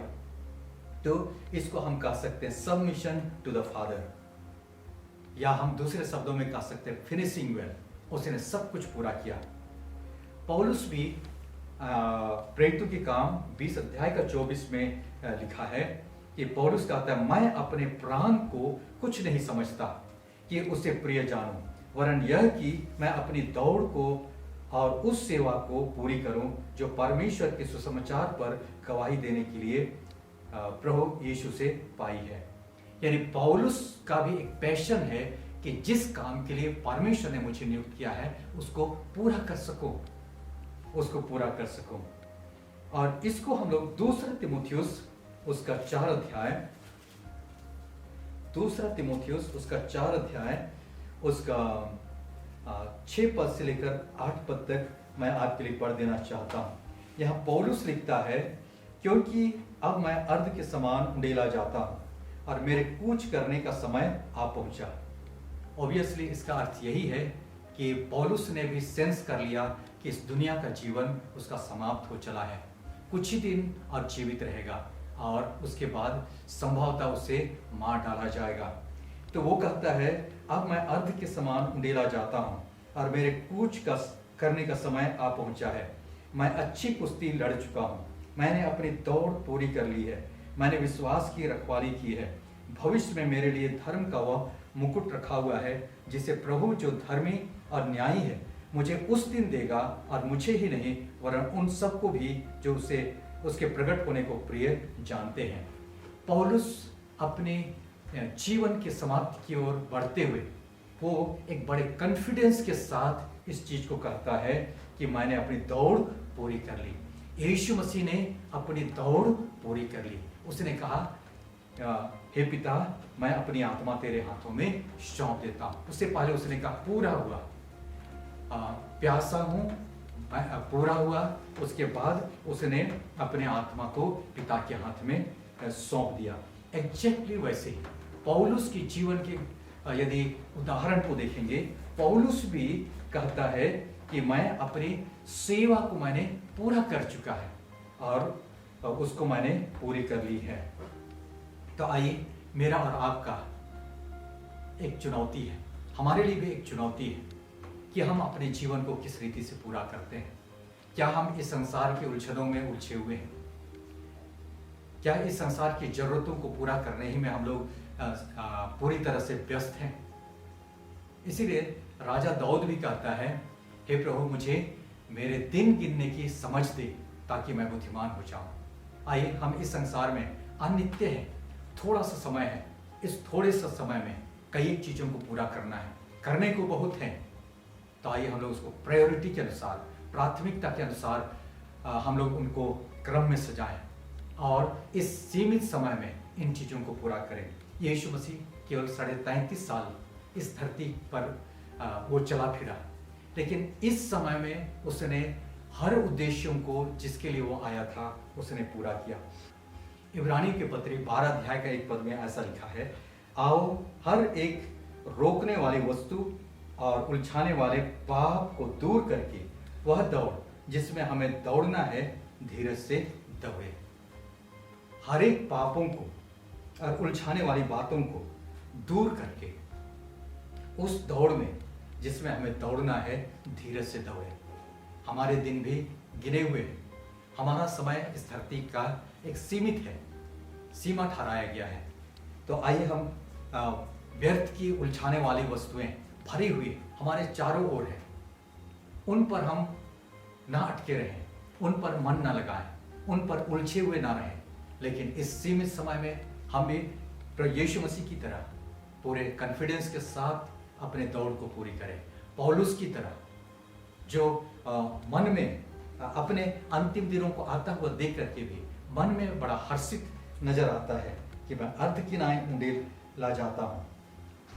तो इसको हम कह सकते हैं सबमिशन टू द फादर, या हम दूसरे शब्दों में कह सकते हैं फिनिशिंग वेल। उसने सब कुछ पूरा किया। पौलुस भी प्रेरितों के काम 20 अध्याय का 24 में लिखा है कि पौलुस कहता है, मैं अपने प्राण को कुछ नहीं समझता कि उसे प्रिय जानूं, वरन यह कि मैं अपनी दौड़ को और उस सेवा को पूरी करूं जो परमेश्वर के सुसमाचार पर गवाही देने के लिए प्रभु यीशु से पाई है। यानी पौलुस का भी एक पैशन है कि जिस काम के लिए परमेश्वर ने मुझे नियुक्त किया है उसको पूरा कर सकूं, उसको पूरा कर सकूं। और इसको हम लोग दूसरा तिमुथियुस उसका 4 अध्याय, दूसरा तिमुथियुस उसका 4 अध्याय उसका 6 पद से लेकर 8 पद तक मैं आपके लिए पढ़ देना चाहता हूं। यहां पौलुस लिखता है, क्योंकि अब मैं अर्ध के समान उंडेला जाता हूं और मेरे कूच करने का समय आ पहुंचा। ऑब्वियसली इसका अर्थ यही है कि पौलुस ने भी सेंस कर लिया कि इस दुनिया का जीवन उसका समाप्त हो चला है, कुछ ही दिन और जीवित रहेगा और उसके बाद संभवतः उसे मार डाला जाएगा। तो वो कहता है, अब मैं अर्ध के समान उंडेला जाता हूं और मेरे कूच का करने का समय आ पहुंचा है। मैं अच्छी कुश्ती लड़ चुका हूं, मैंने अपनी दौड़ पूरी कर ली है, मैंने विश्वास की रखवाली की है। भविष्य में मेरे लिए धर्म का वह मुकुट रखा हुआ है जिसे प्रभु जो धर्मी और न्यायी है मुझे उस दिन देगा, और मुझे ही नहीं वरन उन सबको भी जो उसे उसके प्रकट होने को प्रिय जानते हैं। पौलुस अपने जीवन के समाप्ति की ओर बढ़ते हुए वो एक बड़े कॉन्फिडेंस के साथ इस चीज को कहता है कि मैंने अपनी दौड़ पूरी कर ली। यीशु मसीह ने अपनी दौड़ पूरी कर ली। उसने कहा, हे पिता, मैं अपनी आत्मा तेरे हाथों में सौंप देता हूं। उससे पहले उसने कहा पूरा हुआ, प्यासा हूं, पूरा हुआ। उसके बाद उसने अपने आत्मा को पिता के हाथ में सौंप दिया। एग्जैक्टली वैसे ही पौलुस की जीवन के यदि उदाहरण को देखेंगे, पौलुस भी कहता है कि मैं अपनी सेवा को मैंने पूरा कर चुका है और उसको मैंने पूरी कर ली है। तो आइए, मेरा और आपका एक चुनौती है, हमारे लिए भी एक चुनौती है कि हम अपने जीवन को किस रीति से पूरा करते हैं। क्या हम इस संसार के उलझनों में उलझे हुए हैं? क्या इस संसार की जरूरतों को पूरा करने ही में हम लोग पूरी तरह से व्यस्त हैं? इसीलिए राजा दाऊद भी कहता है, हे प्रभु, मुझे मेरे दिन गिनने की समझ दे ताकि मैं बुद्धिमान हो जाऊं। आइए, हम इस संसार में अनित्य है, थोड़ा सा समय है, इस थोड़े सा समय में कई चीजों को पूरा करना है, करने को बहुत है। तो आइए हम लोग उसको प्रायोरिटी के अनुसार, प्राथमिकता के अनुसार हम लोग उनको क्रम में सजाएं और इस सीमित समय में इन चीजों को पूरा करें। यीशु मसीह केवल 33.5 साल इस धरती पर वो चला फिरा, लेकिन इस समय में उसने हर उद्देश्यों को जिसके लिए वो आया था उसने पूरा किया। इब्रानी के पत्री 12 अध्याय का 1 पद में ऐसा लिखा है, आओ हर एक रोकने वाली वस्तु और उलझाने वाले पाप को दूर करके वह दौड़ जिसमें हमें दौड़ना है धीरज से दौड़े। हर एक पापों को और उलझाने वाली बातों को दूर करके उस दौड़ में जिसमें हमें दौड़ना है धीरज से दौड़े। हमारे दिन भी गिने हुए हैं, हमारा समय इस धरती का एक सीमित है, सीमा ठहराया गया है। तो आइए हम व्यर्थ की उलझाने वाली वस्तुएं भरी हुई हमारे चारों ओर हैं, उन पर हम ना अटके रहें, उन पर मन ना लगाएं, उन पर उलझे हुए ना रहें, लेकिन इस सीमित समय में हम भी प्रभु यीशु मसीह की तरह पूरे कॉन्फिडेंस के साथ अपने दौड़ को पूरी करें। पौलुस की तरह जो मन में अपने अंतिम दिनों को आता हुआ देख करके भी मन में बड़ा हर्षित नजर आता है कि मैं अर्ध किनाए उंडेल ला जाता हूँ,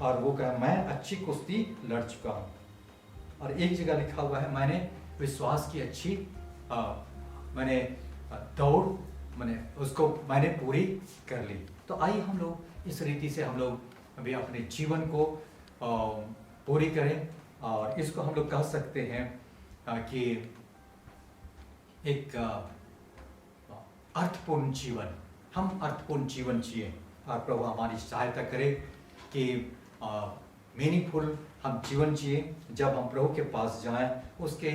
और वो कहे मैं अच्छी कुश्ती लड़ चुका हूँ। और एक जगह लिखा हुआ है मैंने विश्वास की अच्छी मैंने दौड़ मैंने पूरी कर ली। तो आइए हम लोग इस रीति से हम लोग भी अपने जीवन को पूरी करें, और इसको हम लोग कह सकते हैं कि एक अर्थपूर्ण जीवन, हम अर्थपूर्ण जीवन जिए, और प्रभु हमारी सहायता करे कि मीनिंगफुल हम जीवन जिए। जब हम प्रभु के पास जाएं, उसके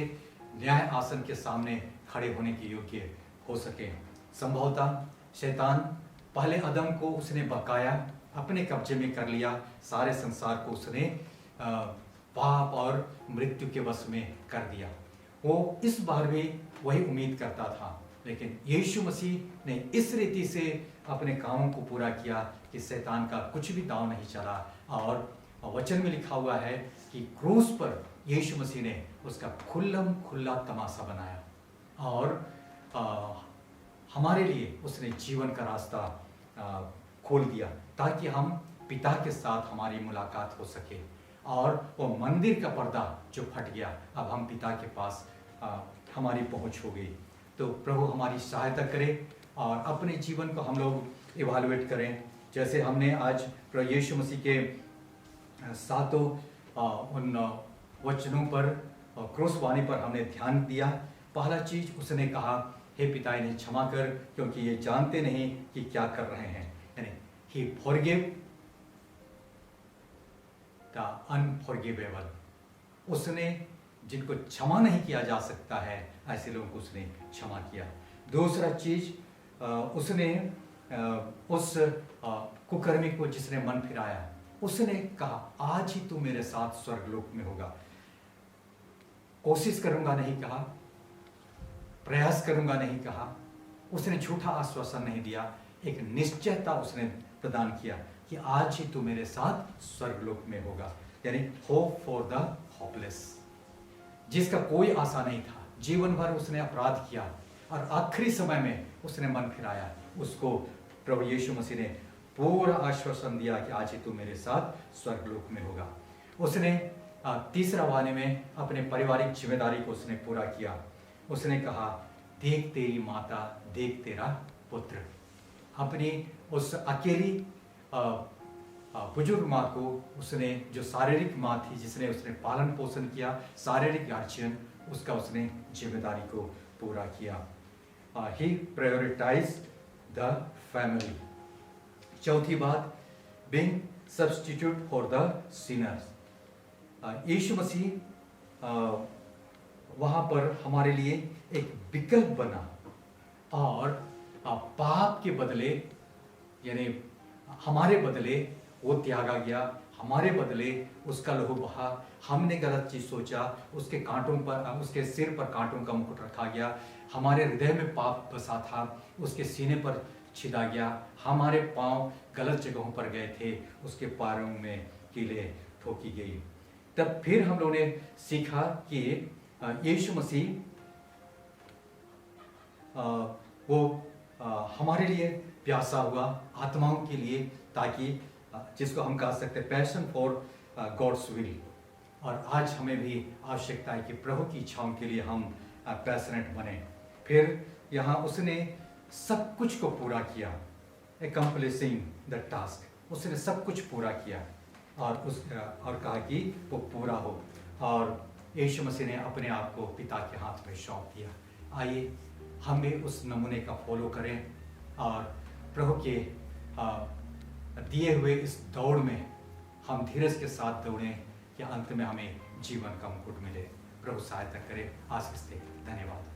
न्याय आसन के सामने खड़े होने के योग्य हो सके। संभवतः शैतान पहले आदम को उसने बकाया, अपने कब्जे में कर लिया, सारे संसार को उसने पाप और मृत्यु के वश में कर दिया। वो इस बार भी वही उम्मीद करता था, लेकिन यीशु मसीह ने इस रीति से अपने कामों को पूरा किया कि शैतान का कुछ भी दांव नहीं चला। और वचन में लिखा हुआ है कि क्रूस पर यीशु मसीह ने उसका खुल्ला तमाशा बनाया, और हमारे लिए उसने जीवन का रास्ता खोल दिया, ताकि हम पिता के साथ हमारी मुलाकात हो सके। और वो मंदिर का पर्दा जो फट गया, अब हम पिता के पास हमारी पहुंच हो गई। तो प्रभु हमारी सहायता करे, और अपने जीवन को हम लोग इवालुएट करें। जैसे हमने आज प्रभु यीशु मसीह के सातों उन वचनों पर, क्रूस वाणी पर हमने ध्यान दिया। पहला चीज उसने कहा, हे पिता इन्हें क्षमा कर, क्योंकि ये जानते नहीं कि क्या कर रहे हैं। यानी ही फॉरगिव द अनफॉरगिवेबल। उसने जिनको क्षमा नहीं किया जा सकता है, ऐसे लोगों को उसने क्षमा किया। दूसरा चीज उसने उस कुकर्मी को जिसने मन फिराया, उसने कहा आज ही तू मेरे साथ स्वर्गलोक में होगा। कोशिश करूंगा नहीं कहा, प्रयास करूंगा नहीं कहा, उसने झूठा आश्वासन नहीं दिया, एक निश्चयता उसने प्रदान किया कि आज ही तू मेरे साथ स्वर्गलोक में होगा। यानी होप फॉर द होपलेस, जिसका कोई आशा नहीं था, जीवन भर उसने अपराध किया और आखिरी समय में उसने मन फिराया, उसको प्रभु यीशु मसीह ने पूरा आश्वासन दिया कि आज ही तू मेरे साथ स्वर्गलोक में होगा। उसने तीसरा वाणी में अपने पारिवारिक जिम्मेदारी को उसने पूरा किया। उसने कहा देख तेरी माता, देख तेरा पुत्र। अपनी उस अकेली बुजुर्ग माँ को उसने, जो शारीरिक माँ थी, जिसने उसने पालन पोषण किया, शारीरिक गार्जियन, उसका उसने जिम्मेदारी को पूरा किया। He prioritized the family. चौथी बात, being substitute for the sinners. यीशु मसीह वहाँ पर हमारे लिए एक विकल्प बना, और पाप के बदले, यानी हमारे बदले वो त्यागा गया, हमारे बदले उसका लहू बहा। हमने गलत चीज सोचा, उसके कांटों पर, उसके सिर पर कांटों का मुकुट रखा गया। हमारे हृदय में पाप बसा था, उसके सीने पर छिदा गया। हमारे पांव गलत जगहों पर गए थे, उसके पैरों में कीले ठोकी गई। तब फिर हम लोगों ने सीखा कि यीशु मसीह वो हमारे लिए प्यासा हुआ, आत्माओं के लिए, ताकि जिसको हम कह सकते हैं पैशन फॉर गॉड्स विल। और आज हमें भी आवश्यकता है कि प्रभु की इच्छाओं के लिए हम पैशनेट बने। फिर यहाँ उसने सब कुछ को पूरा किया, accomplishing द टास्क। उसने सब कुछ पूरा किया और कहा कि वो पूरा हो, और यीशु मसीह ने अपने आप को पिता के हाथ में सौंप दिया। आइए हम भी उस नमूने का फॉलो करें, और प्रभु के दिए हुए इस दौड़ में हम धीरज के साथ दौड़ें कि अंत में हमें जीवन का मुकुट मिले। प्रभु सहायता करे, आशीष दे। धन्यवाद।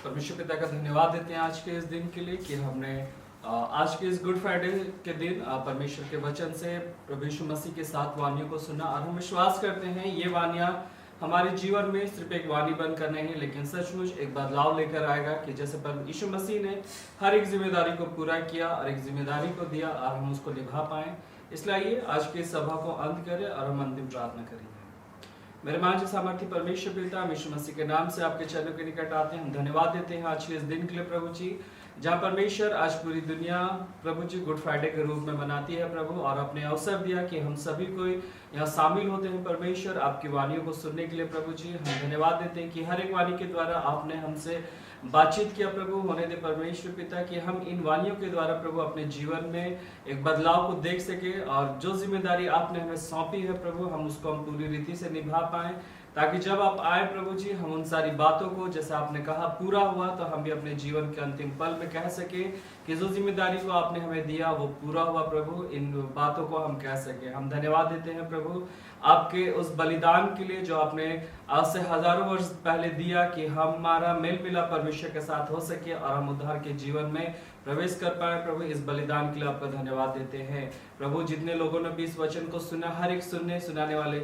परमेश्वर पिता का धन्यवाद देते हैं आज के इस दिन के लिए कि हमने आज के इस गुड फ्राइडे के दिन परमेश्वर के वचन से प्रभु यीशु मसीह के 7 वानियों को सुना और हम विश्वास करते हैं ये वानियां हमारे जीवन में सिर्फ एक वाणी बनकर नहीं लेकिन सचमुच एक बदलाव लेकर आएगा कि जैसे प्रभु यीशु मसीह ने हर एक जिम्मेदारी को पूरा किया और एक जिम्मेदारी को दिया और हम उसको निभा पाए। इसलिए आइए आज की सभा को अंत करें और हम अंतिम प्रार्थना करेंगे। मेरे महान सामर्थी परमेश्वर पिता यीशु मसीह के नाम से आपके चरणों के निकट आते हैं। हम धन्यवाद देते हैं आज के इस दिन के लिए प्रभु जी, जहाँ परमेश्वर आज पूरी दुनिया प्रभु जी गुड फ्राइडे के रूप में मनाती है प्रभु, और अपने अवसर दिया कि हम सभी को यहाँ शामिल होते हैं परमेश्वर आपकी वाणियों को सुनने के लिए प्रभु जी। हम धन्यवाद देते हैं कि हर एक वाणी के द्वारा आपने हमसे बातचीत किया प्रभु। होने दे परमेश्वर पिता कि हम इन वाणियों के द्वारा प्रभु अपने जीवन में एक बदलाव को देख सके और जो जिम्मेदारी आपने हमें सौंपी है प्रभु हम उसको हम पूरी रीति से निभा पाए, ताकि जब आप आए प्रभु जी हम उन सारी बातों को जैसे आपने कहा पूरा हुआ तो हम भी अपने जीवन के अंतिम पल में कह सके कि जो जिम्मेदारी को आपने हमें दिया वो पूरा हुआ प्रभु। इन बातों को हम कह सके। हम धन्यवाद देते हैं प्रभु आपके उस बलिदान के लिए जो आपने आज से हजारों वर्ष पहले दिया कि हमारा मेल मिलाप परमेश्वर के साथ हो सके और हम उद्धार के जीवन में प्रवेश कर पाए प्रभु। इस बलिदान के लिए आपका धन्यवाद देते हैं प्रभु। जितने लोगों ने भी इस वचन को सुना, हर एक सुनाने वाले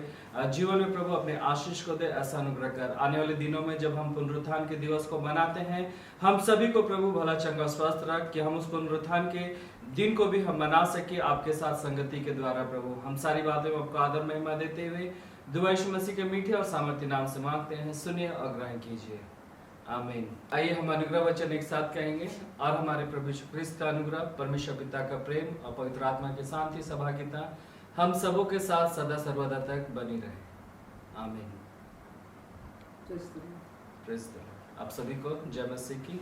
जीवन में प्रभु अपने आशीष को दे, ऐसा अनुग्रह कर। आने वाले दिनों में जब हम पुनरुत्थान के दिवस को मनाते हैं हम सभी को प्रभु भला चंगा स्वस्थ रख कि हम उस पुनरुत्थान के दिन को भी हम मना सके आपके साथ संगति के द्वारा प्रभु। हम सारी बातों में आपको आदर महिमा देते हुए दुआ यीशु मसीह के मीठे और सामर्थ्य नाम से मांगते हैं, सुनिए और ग्रहण कीजिए, आमीन। आइए हम अनुग्रह वचन एक साथ कहेंगे। और हमारे प्रभु यीशु ख्रिस्त का अनुग्रह, परमेश्वर पिता का प्रेम और पवित्र आत्मा की शांति सहभागिता हम सबों के साथ सदा सर्वदा तक बनी रहे, आमीन। Praise the Lord. आप सभी को जय मसीह की।